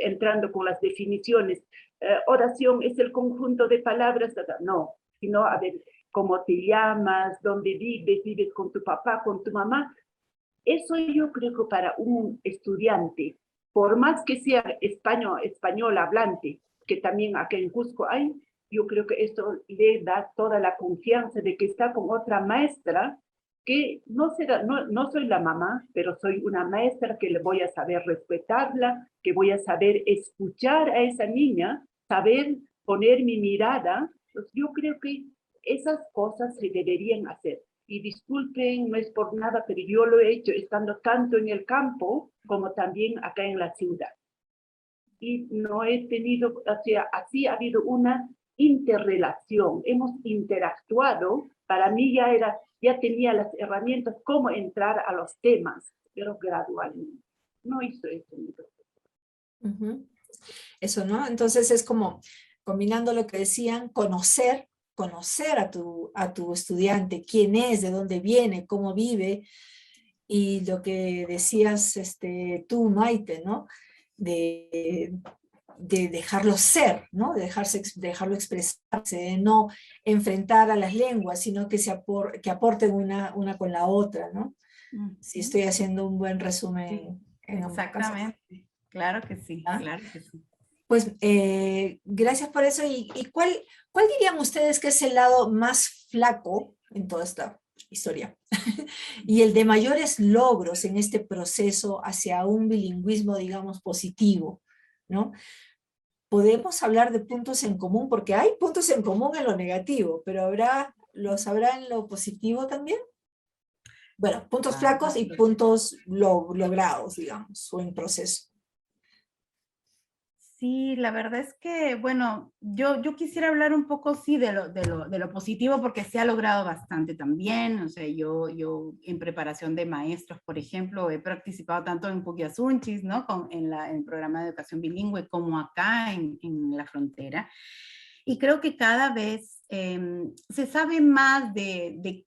entrando con las definiciones. Oración es el conjunto de palabras, no, sino a ver cómo te llamas, dónde vives con tu papá, con tu mamá. Eso yo creo que para un estudiante, por más que sea español hablante, que también acá en Cusco hay, yo creo que esto le da toda la confianza de que está con otra maestra, que no soy la mamá, pero soy una maestra que le voy a saber respetarla, que voy a saber escuchar a esa niña, saber poner mi mirada. Pues yo creo que esas cosas se deberían hacer. Y disculpen, no es por nada, pero yo lo he hecho estando tanto en el campo como también acá en la ciudad. Y no he tenido, o sea, así ha habido una interrelación, hemos interactuado, para mí ya tenía las herramientas cómo entrar a los temas, pero gradualmente. No hizo eso mi profesor. Eso, ¿no? Entonces es como combinando lo que decían, conocer a tu estudiante, quién es, de dónde viene, cómo vive, y lo que decías tú, Maite, ¿no? De dejarlo ser, ¿no? De dejarlo expresarse, de no enfrentar a las lenguas, sino que que aporten una con la otra, ¿no? Si estoy haciendo un buen resumen. Sí, exactamente, claro que sí, ¿Ah? claro que sí. Pues gracias por eso. ¿Y cuál dirían ustedes que es el lado más flaco en toda esta historia? Y el de mayores logros en este proceso hacia un bilingüismo, digamos, positivo, ¿no? Podemos hablar de puntos en común, porque hay puntos en común en lo negativo, pero ¿los habrá en lo positivo también? Bueno, puntos flacos y puntos logrados, digamos, o en proceso. Sí, la verdad es que, bueno, yo quisiera hablar un poco, sí, de lo positivo, porque se ha logrado bastante también. O sea, yo en preparación de maestros, por ejemplo, he participado tanto en Puquiasunchis, ¿no? En el programa de educación bilingüe, como acá en la frontera. Y creo que cada vez se sabe más de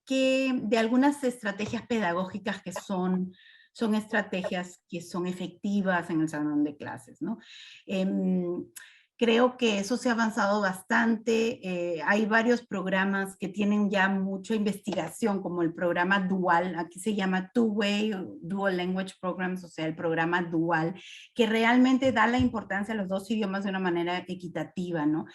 algunas estrategias pedagógicas que son estrategias que son efectivas en el salón de clases, ¿no? Creo que eso se ha avanzado bastante. Hay varios programas que tienen ya mucha investigación, como el programa Dual, aquí se llama Two-Way, Dual Language Programs, o sea, el programa Dual, que realmente da la importancia a los dos idiomas de una manera equitativa, ¿no?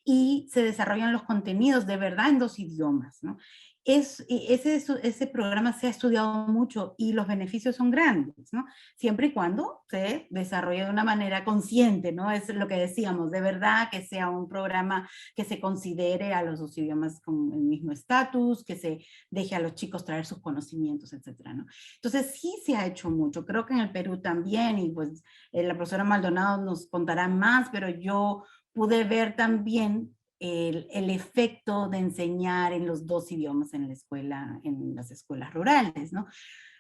Y se desarrollan los contenidos de verdad en dos idiomas, ¿no? Ese programa se ha estudiado mucho y los beneficios son grandes, ¿no? Siempre y cuando se desarrolle de una manera consciente, ¿no? Es lo que decíamos, de verdad que sea un programa que se considere a los dos idiomas con el mismo estatus, que se deje a los chicos traer sus conocimientos, etcétera, ¿no? Entonces sí se ha hecho mucho, creo que en el Perú también, y pues la profesora Maldonado nos contará más, pero yo pude ver también el efecto de enseñar en los dos idiomas en la escuela, en las escuelas rurales, ¿no?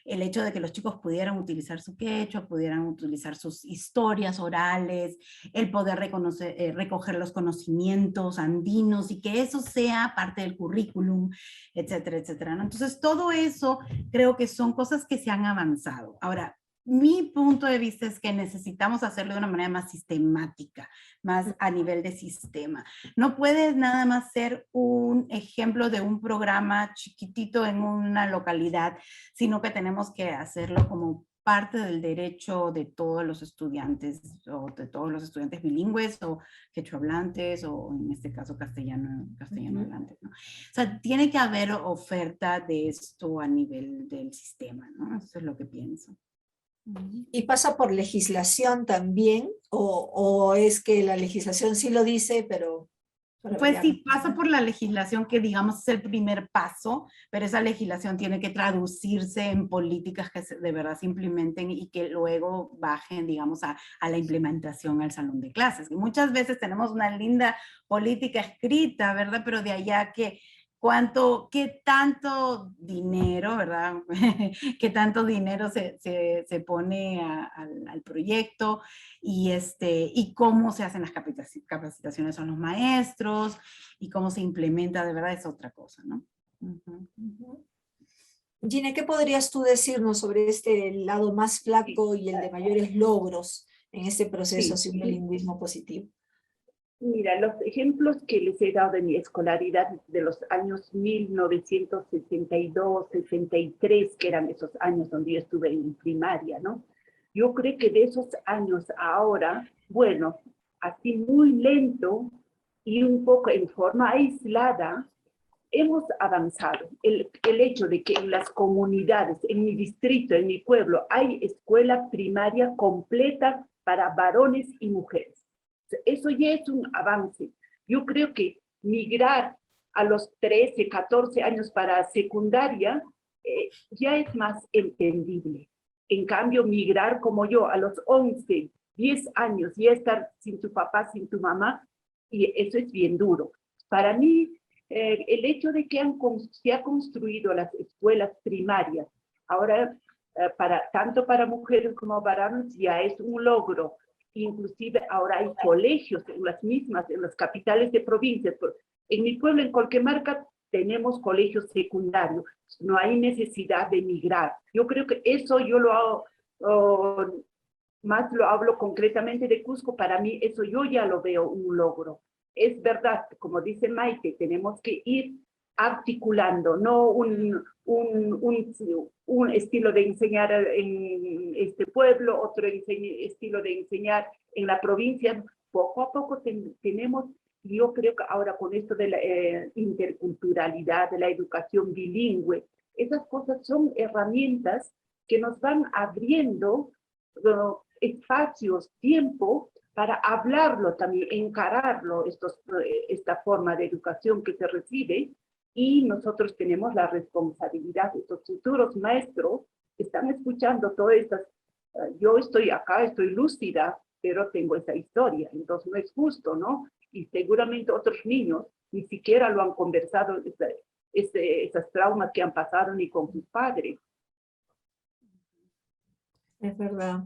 El hecho de que los chicos pudieran utilizar su quechua, pudieran utilizar sus historias orales, el poder recoger los conocimientos andinos y que eso sea parte del currículum, etcétera, etcétera, ¿no? Entonces, todo eso creo que son cosas que se han avanzado. Ahora, mi punto de vista es que necesitamos hacerlo de una manera más sistemática, más a nivel de sistema. No puedes nada más ser un ejemplo de un programa chiquitito en una localidad, sino que tenemos que hacerlo como parte del derecho de todos los estudiantes, o de todos los estudiantes bilingües, o quechohablantes, o en este caso castellano hablantes, ¿no? O sea, tiene que haber oferta de esto a nivel del sistema, ¿no? Eso es lo que pienso. ¿Y pasa por legislación también? ¿O es que la legislación sí lo dice, pero... Pues sí, pasa por la legislación, que digamos es el primer paso, pero esa legislación tiene que traducirse en políticas que de verdad se implementen y que luego bajen, digamos, a la implementación al salón de clases. Y muchas veces tenemos una linda política escrita, ¿verdad? Pero de allá que qué tanto dinero, ¿verdad? Qué tanto dinero se pone al proyecto y cómo se hacen las capacitaciones a los maestros y cómo se implementa, de verdad es otra cosa, ¿no? Gine, ¿qué podrías tú decirnos sobre este lado más flaco y el de mayores logros en este proceso hacia un bilingüismo positivo? Mira, los ejemplos que les he dado de mi escolaridad de los años 1962, 63, que eran esos años donde yo estuve en primaria, ¿no? Yo creo que de esos años a ahora, bueno, así muy lento y un poco en forma aislada, hemos avanzado. El hecho de que en las comunidades, en mi distrito, en mi pueblo, hay escuela primaria completa para varones y mujeres. Eso ya es un avance. Yo creo que migrar a los 13, 14 años para secundaria ya es más entendible. En cambio, migrar como yo a los 11, 10 años, ya estar sin tu papá, sin tu mamá, y eso es bien duro. Para mí, el hecho de que se ha construido las escuelas primarias, ahora tanto para mujeres como para varones, ya es un logro. Inclusive ahora hay colegios en las mismas, en las capitales de provincias. En mi pueblo, en Colquemarca, tenemos colegios secundarios. No hay necesidad de emigrar. Yo creo que eso yo lo hago, más lo hablo concretamente de Cusco. Para mí eso yo ya lo veo un logro. Es verdad, como dice Maite, tenemos que ir articulando, no un estilo de enseñar en este pueblo, otro estilo de enseñar en la provincia. Poco a poco tenemos, yo creo que ahora con esto de la interculturalidad, de la educación bilingüe, esas cosas son herramientas que nos van abriendo espacios, tiempo, para hablarlo también, encararlo, esta forma de educación que se recibe. Y nosotros tenemos la responsabilidad, estos futuros maestros están escuchando todas estas, yo estoy acá, estoy lúcida, pero tengo esa historia, entonces no es justo, ¿no? Y seguramente otros niños ni siquiera lo han conversado, esas traumas que han pasado ni con sus padres. Es verdad.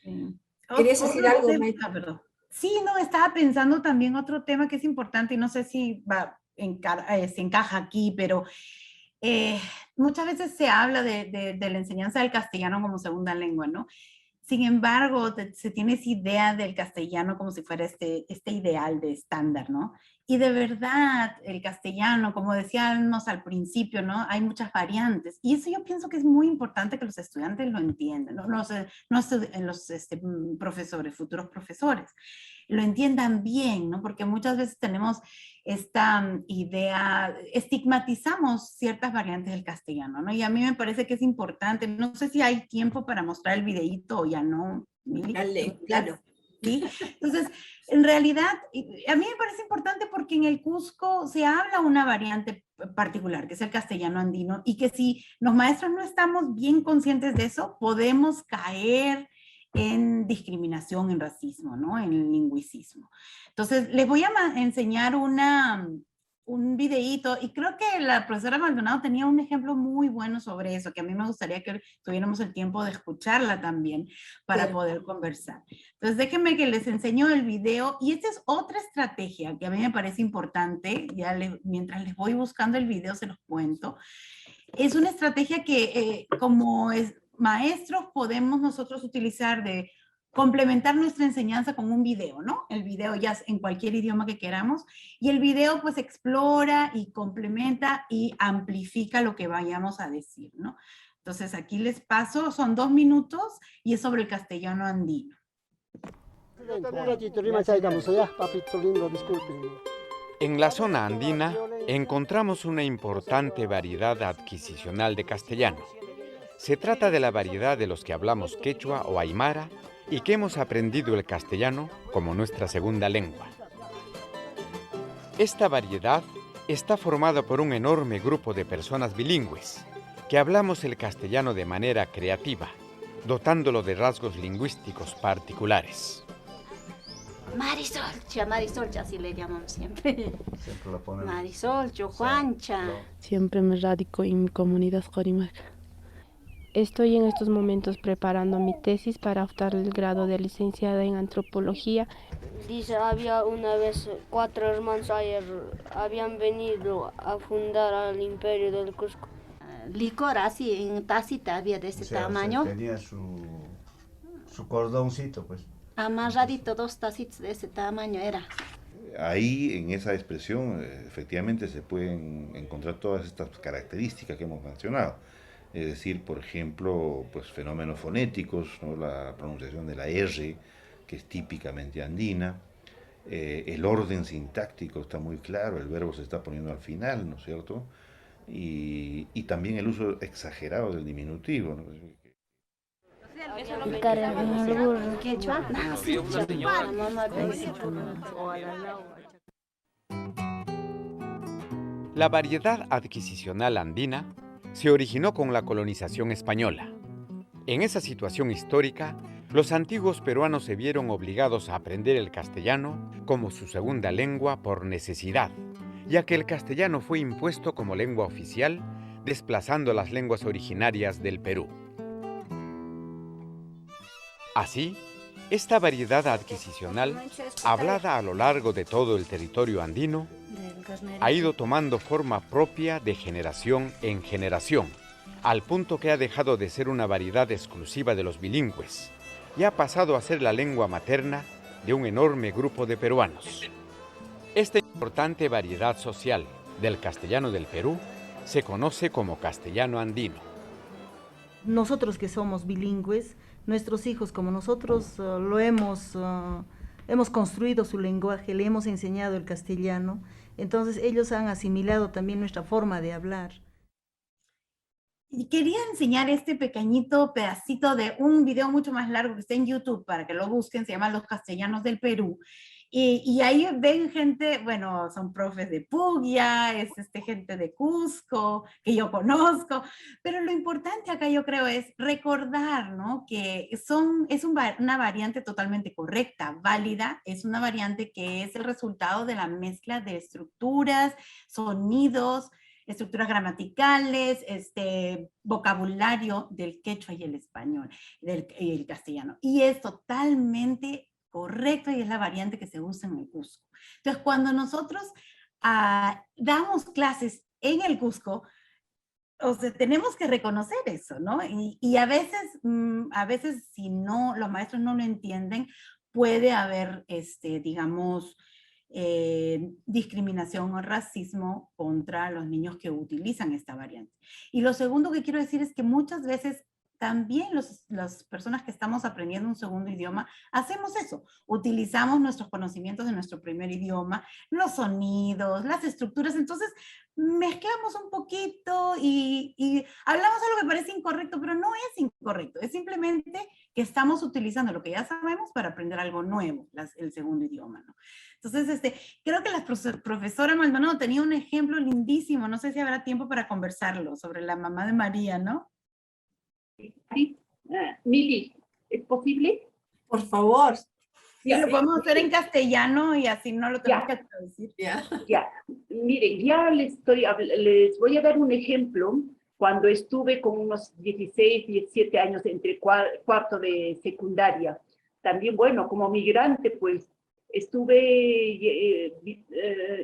Sí. ¿Querías decir algo, Maite? Perdón. Sí, no, estaba pensando también otro tema que es importante y no sé si se encaja aquí, pero muchas veces se habla de la enseñanza del castellano como segunda lengua, ¿no? Sin embargo, se tiene esa idea del castellano como si fuera este ideal de estándar, ¿no? Y de verdad, el castellano, como decíamos al principio, ¿no? Hay muchas variantes. Y eso yo pienso que es muy importante que los estudiantes lo entiendan, ¿no? Los profesores, futuros profesores, lo entiendan bien, ¿no? Porque muchas veces tenemos esta idea, estigmatizamos ciertas variantes del castellano, ¿no? Y a mí me parece que es importante, no sé si hay tiempo para mostrar el videíto o ya no, Mili. Dale, claro. ¿Sí? Entonces, en realidad, a mí me parece importante porque en el Cusco se habla una variante particular, que es el castellano andino, y que si los maestros no estamos bien conscientes de eso, podemos caer en discriminación, en racismo, ¿no? En lingüicismo. Entonces, les voy a enseñar un videíto, y creo que la profesora Maldonado tenía un ejemplo muy bueno sobre eso, que a mí me gustaría que tuviéramos el tiempo de escucharla también para poder conversar. Entonces, déjenme que les enseño el video, y esta es otra estrategia que a mí me parece importante, mientras les voy buscando el video se los cuento. Es una estrategia que como maestros podemos nosotros utilizar de complementar nuestra enseñanza con un video, ¿no? El video ya en cualquier idioma que queramos, y el video pues explora y complementa y amplifica lo que vayamos a decir, ¿no? Entonces aquí les paso, son 2 minutos y es sobre el castellano andino. Un ratito, ya, papito lindo, disculpen. En la zona andina encontramos una importante variedad adquisicional de castellano. Se trata de la variedad de los que hablamos quechua o aymara y que hemos aprendido el castellano como nuestra segunda lengua. Esta variedad está formada por un enorme grupo de personas bilingües que hablamos el castellano de manera creativa, dotándolo de rasgos lingüísticos particulares. Marisolcha, así le llamamos siempre. Siempre lo ponen. Marisolcho, Juancha. Siempre me radico en mi comunidad Jorimaca. Estoy en estos momentos preparando mi tesis para optar el grado de licenciada en antropología. Dice, había una vez 4 hermanos ayer, habían venido a fundar al Imperio del Cusco. Licor así, en tacita había de ese tamaño. Tenía su cordoncito, pues. Amarradito, 2 tacitas de ese tamaño era. Ahí, en esa expresión, efectivamente se pueden encontrar todas estas características que hemos mencionado. Es decir, por ejemplo, pues fenómenos fonéticos, ¿no? La pronunciación de la R, que es típicamente andina. El orden sintáctico está muy claro, el verbo se está poniendo al final, ¿no es cierto? Y también el uso exagerado del diminutivo, ¿no? La variedad adquisicional andina se originó con la colonización española. En esa situación histórica, los antiguos peruanos se vieron obligados a aprender el castellano como su segunda lengua por necesidad, ya que el castellano fue impuesto como lengua oficial, desplazando las lenguas originarias del Perú. Así, esta variedad adquisicional, hablada a lo largo de todo el territorio andino, ha ido tomando forma propia de generación en generación, al punto que ha dejado de ser una variedad exclusiva de los bilingües y ha pasado a ser la lengua materna de un enorme grupo de peruanos. Esta importante variedad social del castellano del Perú se conoce como castellano andino. Nosotros que somos bilingües, nuestros hijos como nosotros hemos construido su lenguaje, le hemos enseñado el castellano, entonces ellos han asimilado también nuestra forma de hablar. Y quería enseñar este pequeñito pedacito de un video mucho más largo que está en YouTube para que lo busquen, se llama Los Castellanos del Perú. Y ahí ven gente, bueno, son profes de Puglia, es gente de Cusco, que yo conozco, pero lo importante acá yo creo es recordar, ¿no? Que es una variante totalmente correcta, válida, es una variante que es el resultado de la mezcla de estructuras, sonidos, estructuras gramaticales, vocabulario del quechua y el español, y el castellano. Y es totalmente correcto y es la variante que se usa en el Cusco. Entonces, cuando nosotros damos clases en el Cusco, o sea, tenemos que reconocer eso, ¿no? Y a veces si no, los maestros no lo entienden, puede haber, digamos, discriminación o racismo contra los niños que utilizan esta variante. Y lo segundo que quiero decir es que muchas veces también las personas que estamos aprendiendo un segundo idioma hacemos eso, utilizamos nuestros conocimientos de nuestro primer idioma, los sonidos, las estructuras, entonces mezclamos un poquito y hablamos algo que parece incorrecto, pero no es incorrecto, es simplemente que estamos utilizando lo que ya sabemos para aprender algo nuevo, el segundo idioma, ¿no? Entonces, creo que la profesora Maldonado tenía un ejemplo lindísimo, no sé si habrá tiempo para conversarlo, sobre la mamá de María, ¿no? Sí, Mili, ¿es posible? Por favor. Sí, lo podemos hacer en castellano y así no lo tenemos que traducir. Ya, miren, ya les voy a dar un ejemplo. Cuando estuve con unos 16, 17 años entre cuarto de secundaria, también, bueno, como migrante, pues, estuve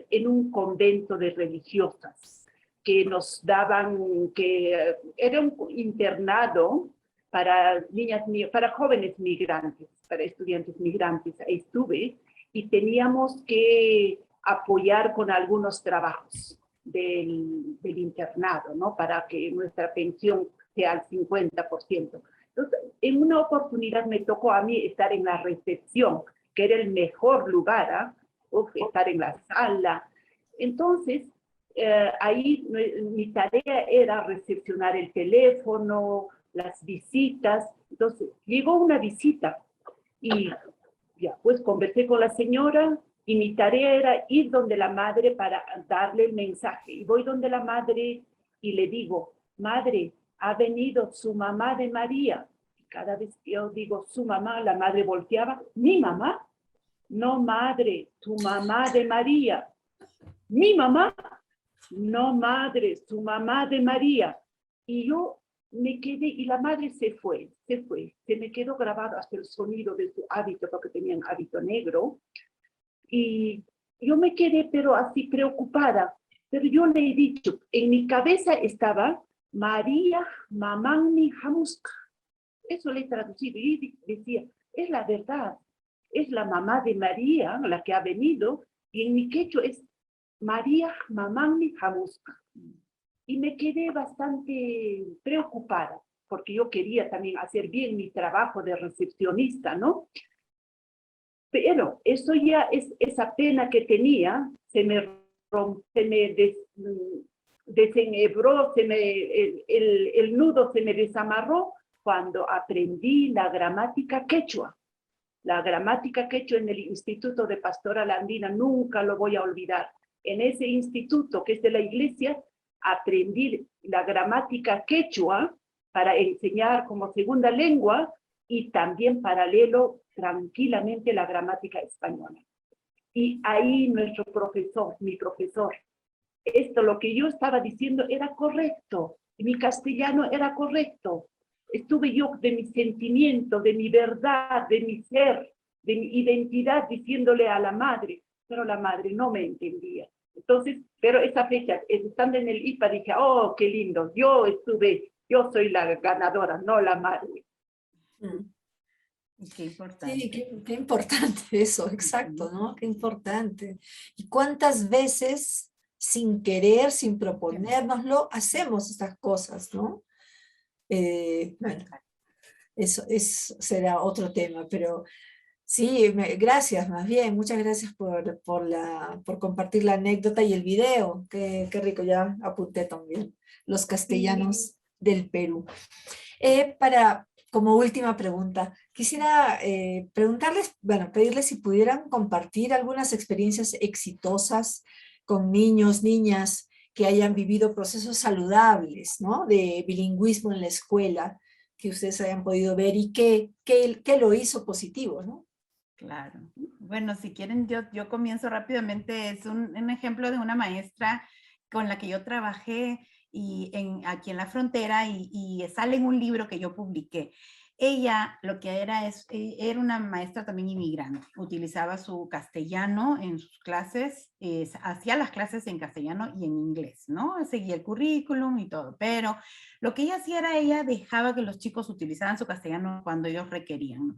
en un convento de religiosas que nos daban, que era un internado para niñas, para jóvenes migrantes, para estudiantes migrantes. Ahí estuve y teníamos que apoyar con algunos trabajos del internado, ¿no? Para que nuestra pensión sea al 50%. Entonces, en una oportunidad me tocó a mí estar en la recepción, que era el mejor lugar, estar en la sala. Entonces, ahí mi tarea era recepcionar el teléfono, las visitas. Entonces, llegó una visita y ya, pues conversé con la señora y mi tarea era ir donde la madre para darle el mensaje. Y voy donde la madre y le digo, madre, ha venido su mamá de María. Y cada vez que yo digo su mamá, la madre volteaba, ¿mi mamá? No, madre, tu mamá de María. ¿Mi mamá? No, madre, su mamá de María. Y yo me quedé, y la madre se fue. Se me quedó grabado hasta el sonido de su hábito, porque tenía un hábito negro. Y yo me quedé, pero así preocupada. Pero yo le he dicho, en mi cabeza estaba María Mamani Hamuska. Eso le he traducido y decía, es la verdad. Es la mamá de María, la que ha venido, y en mi quechua es María Mamani Hamuska. Y me quedé bastante preocupada, porque yo quería también hacer bien mi trabajo de recepcionista, ¿no? Pero eso ya es esa pena que tenía, se me desenhebró, el nudo se me desamarró cuando aprendí la gramática quechua. La gramática quechua en el Instituto de Pastoral Andina, nunca lo voy a olvidar. En ese instituto, que es de la iglesia, aprendí la gramática quechua para enseñar como segunda lengua y también paralelo tranquilamente la gramática española. Y ahí nuestro profesor, mi profesor, lo que yo estaba diciendo era correcto, mi castellano era correcto. Estuve yo de mi sentimiento, de mi verdad, de mi ser, de mi identidad diciéndole a la madre, pero la madre no me entendía. Entonces, pero esa fecha, estando en el IPA, dije, oh, qué lindo, yo soy la ganadora, no la madre. Qué importante. Sí, qué importante eso, exacto, ¿no? Qué importante. Y cuántas veces, sin querer, sin proponérnoslo, hacemos estas cosas, ¿no? Bueno, eso será otro tema, pero sí, gracias, más bien, muchas gracias por compartir la anécdota y el video, qué rico, ya apunté también, los castellanos del Perú. Como última pregunta, quisiera preguntarles, bueno, pedirles si pudieran compartir algunas experiencias exitosas con niños, niñas, que hayan vivido procesos saludables, ¿no? De bilingüismo en la escuela, que ustedes hayan podido ver y qué lo hizo positivo, ¿no? Claro. Bueno, si quieren, yo comienzo rápidamente. Es un ejemplo de una maestra con la que yo trabajé aquí en la frontera y sale en un libro que yo publiqué. ella lo que era una maestra también inmigrante, utilizaba su castellano en sus clases, hacía las clases en castellano y en inglés, ¿no? Seguía el currículum y todo, pero lo que ella hacía era, ella dejaba que los chicos utilizaran su castellano cuando ellos requerían, ¿no?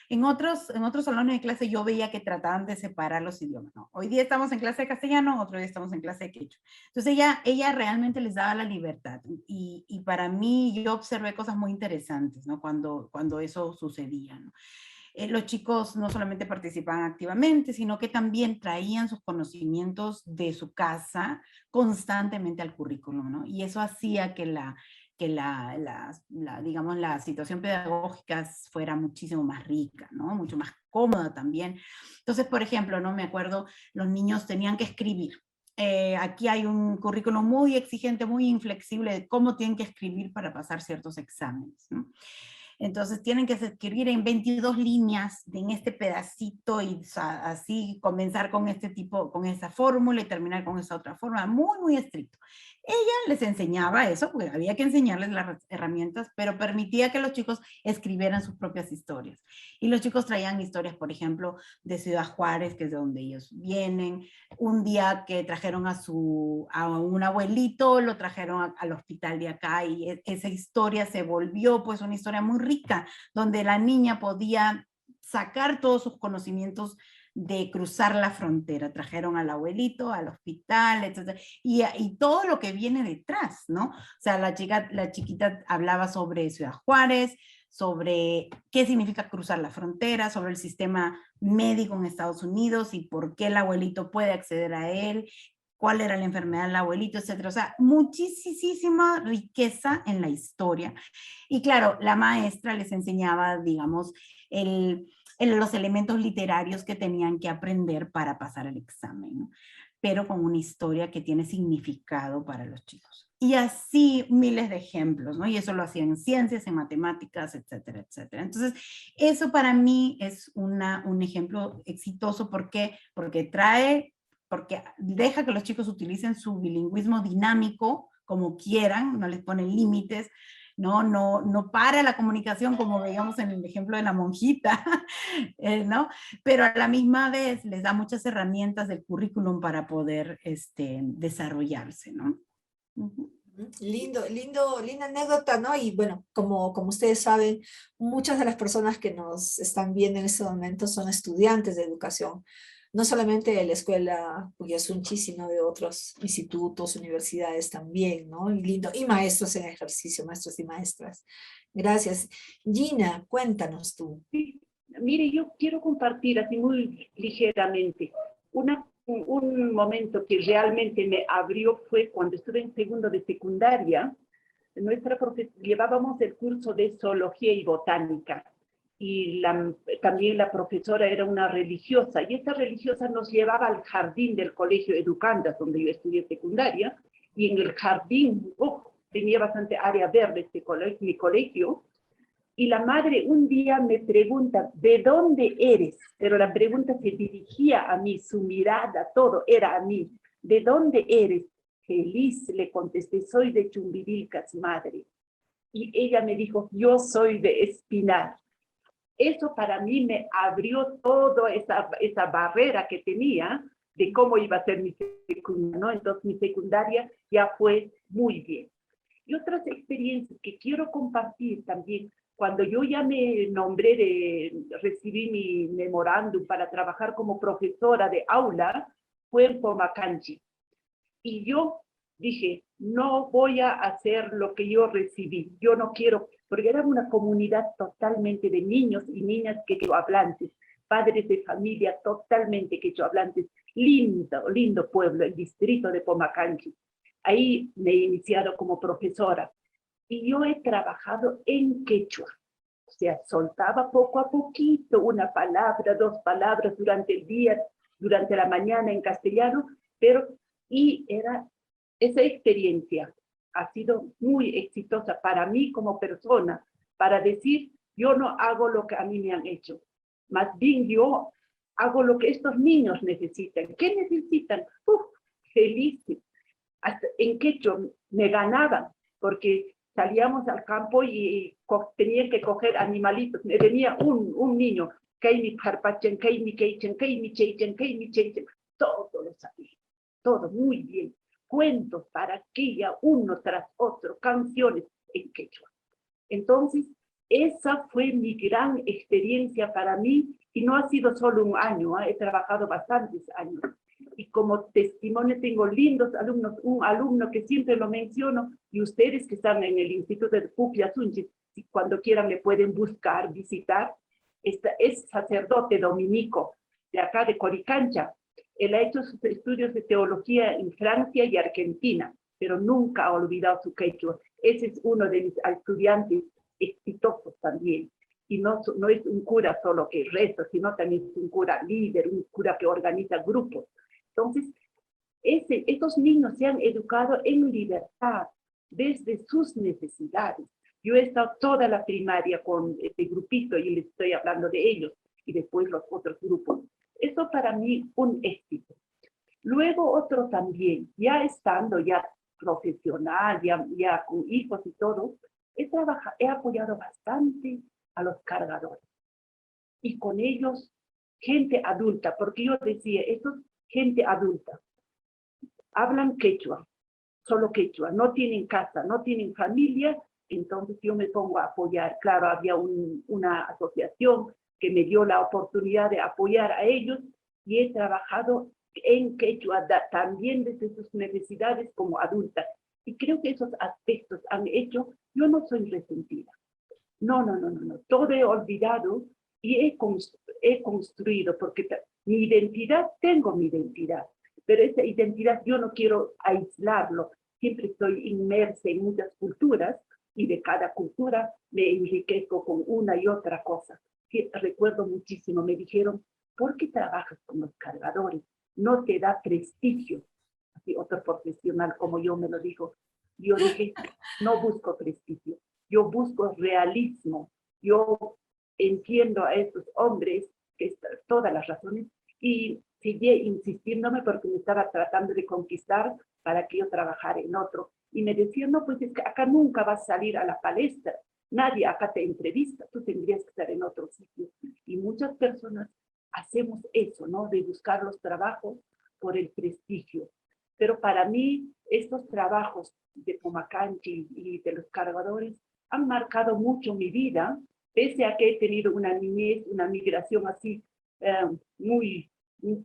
En otros salones de clase yo veía que trataban de separar los idiomas, ¿no? Hoy día estamos en clase de castellano, otro día estamos en clase de quechua. Entonces ella realmente les daba la libertad y para mí yo observé cosas muy interesantes, ¿no? Cuando eso sucedía, ¿no? Los chicos no solamente participaban activamente, sino que también traían sus conocimientos de su casa constantemente al currículum, ¿no? Y eso hacía que digamos, la situación pedagógica fuera muchísimo más rica, ¿no? Mucho más cómoda también. Entonces, por ejemplo, ¿no? Me acuerdo, los niños tenían que escribir. Aquí hay un currículum muy exigente, muy inflexible de cómo tienen que escribir para pasar ciertos exámenes, ¿no? Entonces tienen que escribir en 22 líneas en este pedacito y así comenzar con este tipo, con esa fórmula y terminar con esa otra fórmula, muy, muy estricto. Ella les enseñaba eso, porque había que enseñarles las herramientas, pero permitía que los chicos escribieran sus propias historias. Y los chicos traían historias, por ejemplo, de Ciudad Juárez, que es de donde ellos vienen. Un día que trajeron a un abuelito, lo trajeron al hospital de acá, y esa historia se volvió pues una historia muy rica, donde la niña podía sacar todos sus conocimientos de cruzar la frontera. Trajeron al abuelito, al hospital, etc. Y todo lo que viene detrás, ¿no? O sea, la chiquita hablaba sobre Ciudad Juárez, sobre qué significa cruzar la frontera, sobre el sistema médico en Estados Unidos y por qué el abuelito puede acceder a él, cuál era la enfermedad del abuelito, etc. O sea, muchísima riqueza en la historia. Y claro, la maestra les enseñaba, digamos, los elementos literarios que tenían que aprender para pasar el examen, ¿no? Pero con una historia que tiene significado para los chicos. Y así miles de ejemplos, ¿no? Y eso lo hacían en ciencias, en matemáticas, etcétera, etcétera. Entonces, eso para mí es un ejemplo exitoso. ¿Por qué? Porque deja que los chicos utilicen su bilingüismo dinámico como quieran, no les pone límites, no para la comunicación como veíamos en el ejemplo de la monjita, ¿no? Pero a la misma vez les da muchas herramientas del currículum para poder desarrollarse, ¿no? Uh-huh. Linda anécdota, ¿no? Y bueno, como ustedes saben, muchas de las personas que nos están viendo en este momento son estudiantes de educación, no solamente de la escuela Puyasunchi, sino de otros institutos, universidades también, ¿no? Y lindo, y maestros en ejercicio, maestros y maestras. Gracias. Gina, cuéntanos tú. Sí, mire, yo quiero compartir así muy ligeramente un momento que realmente me abrió fue cuando estuve en segundo de secundaria. Llevábamos el curso de zoología y botánica. Y también la profesora era una religiosa, y esta religiosa nos llevaba al jardín del colegio Educandas, donde yo estudié secundaria, y en el jardín tenía bastante área verde mi colegio, y la madre un día me pregunta, ¿de dónde eres? Pero la pregunta se dirigía a mí, su mirada, todo era a mí. ¿De dónde eres? Feliz, le contesté, soy de Chumbivilcas, madre. Y ella me dijo, yo soy de Espinar. Eso para mí me abrió toda esa barrera que tenía de cómo iba a ser mi secundaria, ¿no? Entonces mi secundaria ya fue muy bien. Y otras experiencias que quiero compartir también, cuando yo ya me recibí mi memorándum para trabajar como profesora de aula, fue en Pomacanchi. Y yo dije, no voy a hacer lo que yo recibí, yo no quiero, porque era una comunidad totalmente de niños y niñas quechohablantes, padres de familia totalmente quechohablantes, lindo pueblo, el distrito de Pomacanchi. Ahí me he iniciado como profesora y yo he trabajado en quechua, o sea, soltaba poco a poquito una palabra, dos palabras durante el día, durante la mañana en castellano, esa experiencia ha sido muy exitosa para mí como persona, para decir, yo no hago lo que a mí me han hecho, más bien yo hago lo que estos niños necesitan. ¿Qué necesitan? Felices. Hasta en quechua me ganaban, porque salíamos al campo y tenían que coger animalitos. Me venía un niño, todo lo sabía, todo muy bien. Cuentos para aquella, uno tras otro, canciones en quechua. Entonces, esa fue mi gran experiencia para mí, y no ha sido solo un año, he trabajado bastantes años. Y como testimonio tengo lindos alumnos, un alumno que siempre lo menciono, y ustedes que están en el Instituto de Puclla Sunchis, si cuando quieran me pueden buscar, visitar, es sacerdote dominico de acá de Coricancha. Él ha hecho sus estudios de teología en Francia y Argentina, pero nunca ha olvidado su quechua. Ese es uno de mis estudiantes exitosos también. Y no es un cura solo que reza, sino también es un cura líder, un cura que organiza grupos. Entonces, estos niños se han educado en libertad, desde sus necesidades. Yo he estado toda la primaria con este grupito y les estoy hablando de ellos, y después los otros grupos. Eso para mí un éxito. Luego otro también, ya estando ya profesional, ya con hijos y todo, he apoyado bastante a los cargadores. Y con ellos, gente adulta, porque yo decía, esto es gente adulta. Hablan quechua, solo quechua, no tienen casa, no tienen familia, entonces yo me pongo a apoyar. Claro, había una asociación que me dio la oportunidad de apoyar a ellos, y he trabajado en quechua también desde sus necesidades como adulta. Y creo que esos aspectos han hecho, yo no soy resentida. No, todo he olvidado y he construido, porque mi identidad, tengo mi identidad, pero esa identidad yo no quiero aislarlo. Siempre estoy inmersa en muchas culturas, y de cada cultura me enriquezco con una y otra cosa. Recuerdo muchísimo, me dijeron, ¿por qué trabajas con los cargadores? No te da prestigio. Así otro profesional como yo me lo dijo. Yo dije, no busco prestigio, yo busco realismo. Yo entiendo a estos hombres, que todas las razones, y seguí insistiéndome porque me estaba tratando de conquistar para que yo trabajara en otro. Y me decían, no, pues es que acá nunca vas a salir a la palestra, nadie acá te entrevista, tú tendrías que estar en otro sitio. Y muchas personas hacemos eso, ¿no? De buscar los trabajos por el prestigio. Pero para mí, estos trabajos de Pumacanchi y de los cargadores han marcado mucho mi vida, pese a que he tenido una niñez, una migración así,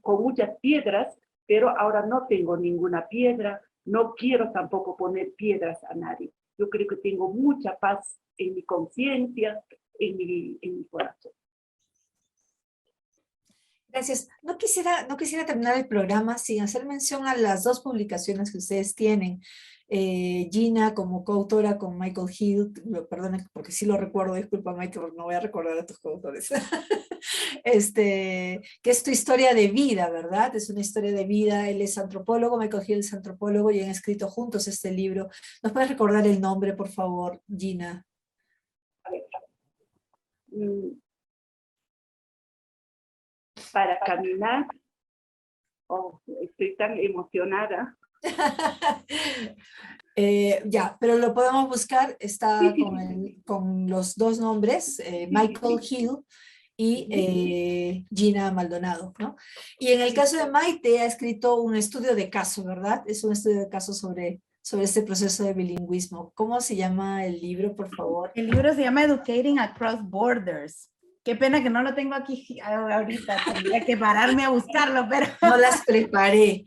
con muchas piedras, pero ahora no tengo ninguna piedra, no quiero tampoco poner piedras a nadie. Yo creo que tengo mucha paz en mi conciencia, en mi corazón. Gracias. No quisiera terminar el programa sin hacer mención a las dos publicaciones que ustedes tienen. Gina como coautora con Michael Hill, perdón, porque sí lo recuerdo, disculpa Michael, no voy a recordar a tus coautores. Que es tu historia de vida, ¿verdad? Es una historia de vida. Él es antropólogo, Michael Hill es antropólogo, y han escrito juntos este libro. ¿Nos puedes recordar el nombre, por favor, Gina? A ver. Para caminar. Oh, estoy tan emocionada. Ya, pero lo podemos buscar, está con los dos nombres, Michael Hill y Gina Maldonado, ¿no? Y en el caso de Maite ha escrito un estudio de caso, ¿verdad? Es un estudio de caso sobre este proceso de bilingüismo. ¿Cómo se llama el libro, por favor? El libro se llama Educating Across Borders. Qué pena que no lo tengo aquí ahorita, tendría que pararme a buscarlo, pero... No las preparé.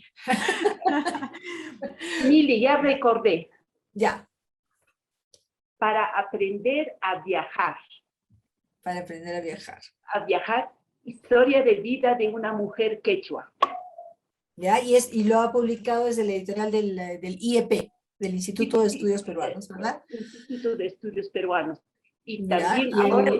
Mili, ya recordé. Ya. Para aprender a viajar. Para aprender a viajar. A viajar, historia de vida de una mujer quechua. Ya, y lo ha publicado desde la editorial del IEP, del Instituto de Estudios Peruanos, ¿verdad? Instituto de Estudios Peruanos. Y también ahora...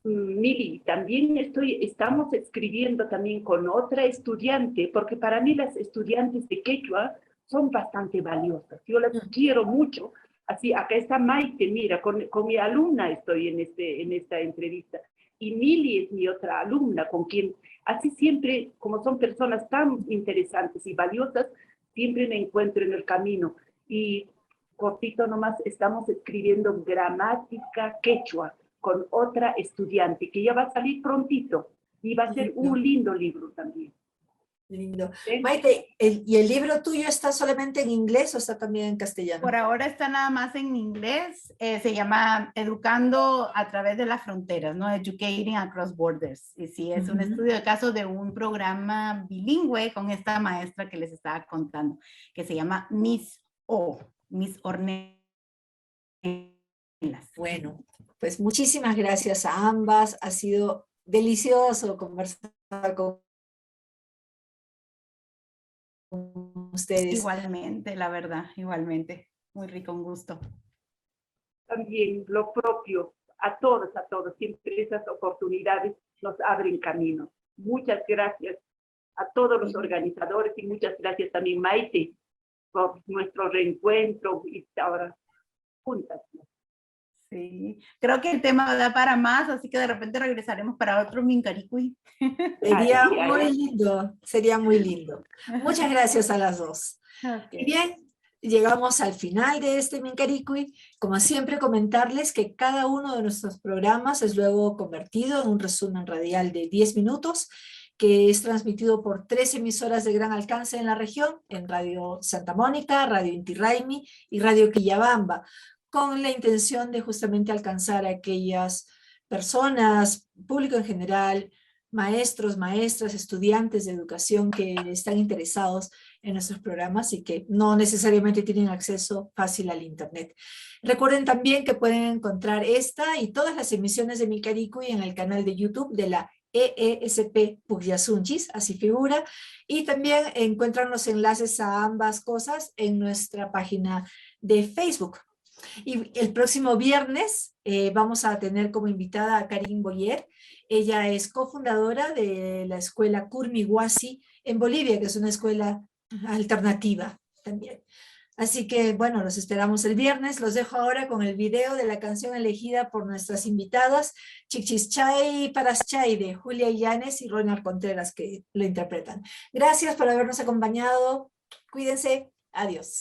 Mili, también estamos escribiendo también con otra estudiante, porque para mí las estudiantes de quechua son bastante valiosas. Yo las quiero mucho. Así, acá está Maite, mira, con mi alumna estoy en esta entrevista. Y Mili es mi otra alumna, con quien, así siempre, como son personas tan interesantes y valiosas, siempre me encuentro en el camino. Y cortito nomás, estamos escribiendo gramática quechua con otra estudiante que ya va a salir prontito y va a ser un lindo libro también. Lindo. ¿Sí? Maite, ¿y el libro tuyo está solamente en inglés o está también en castellano? Por ahora está nada más en inglés, se llama Educando a través de las fronteras, ¿no? Educating Across Borders. Y sí, es un estudio de caso de un programa bilingüe con esta maestra que les estaba contando, que se llama Miss Ornelas. Bueno, pues muchísimas gracias a ambas, ha sido delicioso conversar con ustedes. Igualmente, la verdad, igualmente. Muy rico, un gusto. También lo propio, a todos, siempre esas oportunidades nos abren camino. Muchas gracias a todos los organizadores y muchas gracias también, Maite, por nuestro reencuentro y ahora juntas. Sí, creo que el tema da para más, así que de repente regresaremos para otro Minkaricuy. Sería muy lindo. Muchas gracias a las dos. Okay. Y bien, llegamos al final de este Minkaricuy. Como siempre, comentarles que cada uno de nuestros programas es luego convertido en un resumen radial de 10 minutos, que es transmitido por 3 emisoras de gran alcance en la región, en Radio Santa Mónica, Radio Inti Raymi y Radio Quillabamba, con la intención de justamente alcanzar a aquellas personas, público en general, maestros, maestras, estudiantes de educación que están interesados en nuestros programas y que no necesariamente tienen acceso fácil al internet. Recuerden también que pueden encontrar esta y todas las emisiones de Minkaricuy en el canal de YouTube de la EESP Pugyasunchis, así figura, y también encuentran los enlaces a ambas cosas en nuestra página de Facebook. Y el próximo viernes vamos a tener como invitada a Karin Boyer. Ella es cofundadora de la escuela Curmihuasi en Bolivia, que es una escuela alternativa también. Así que, bueno, los esperamos el viernes. Los dejo ahora con el video de la canción elegida por nuestras invitadas, Chichischay Paraschay, de Julia Illanes y Ronald Contreras, que lo interpretan. Gracias por habernos acompañado. Cuídense. Adiós.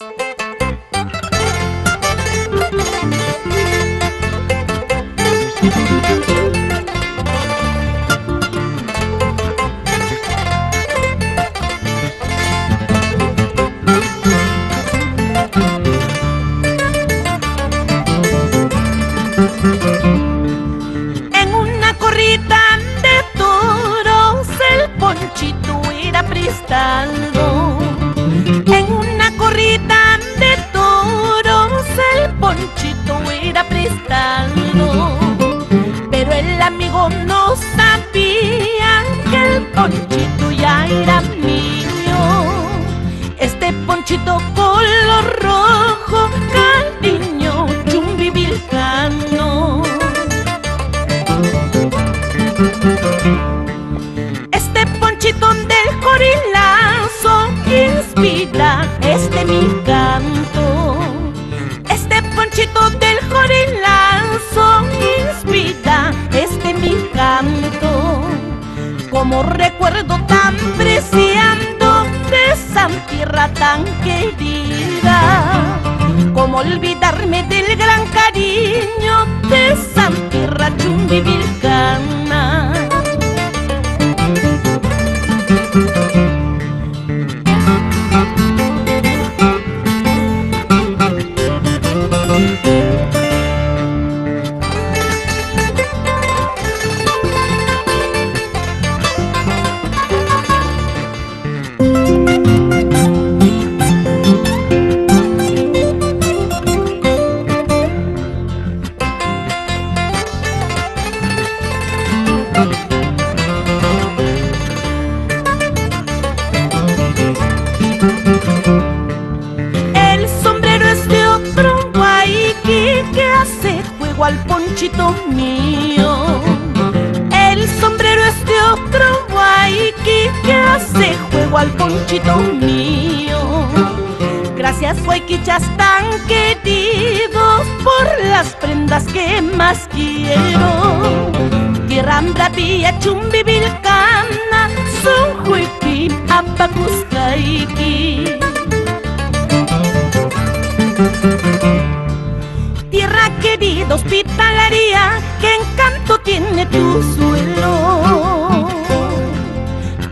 En una corrida de toros el Ponchito era prestado. En una corrida de toros el Ponchito era prestado. Pero el amigo no sabía que el Ponchito ya era mío. Este Ponchito color rojo, cariño, chumbivilcano. Este Ponchito del Corilazo inspira mi canto. Este Ponchito del Corilazo inspira mi canto. Como recuerdo tan preciado de esa tierra tan querida. Como olvidarme del gran cariño de esa tierra chumbivilcana. Al Ponchito mío, el sombrero es de otro Guayqui que hace juego al Ponchito mío. Gracias Guayquichas tan queridos por las prendas que más quiero. Tierra bravía chumbivilcana, son Huiqui, Apacuscaiqui. querida hospitalaria, qué encanto tiene tu suelo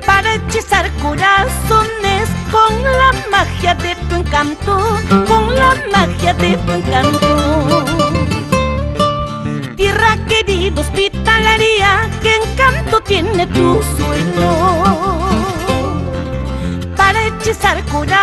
para hechizar corazones con la magia de tu encanto, con la magia de tu encanto. Tierra querida hospitalaria, qué encanto tiene tu suelo para hechizar corazones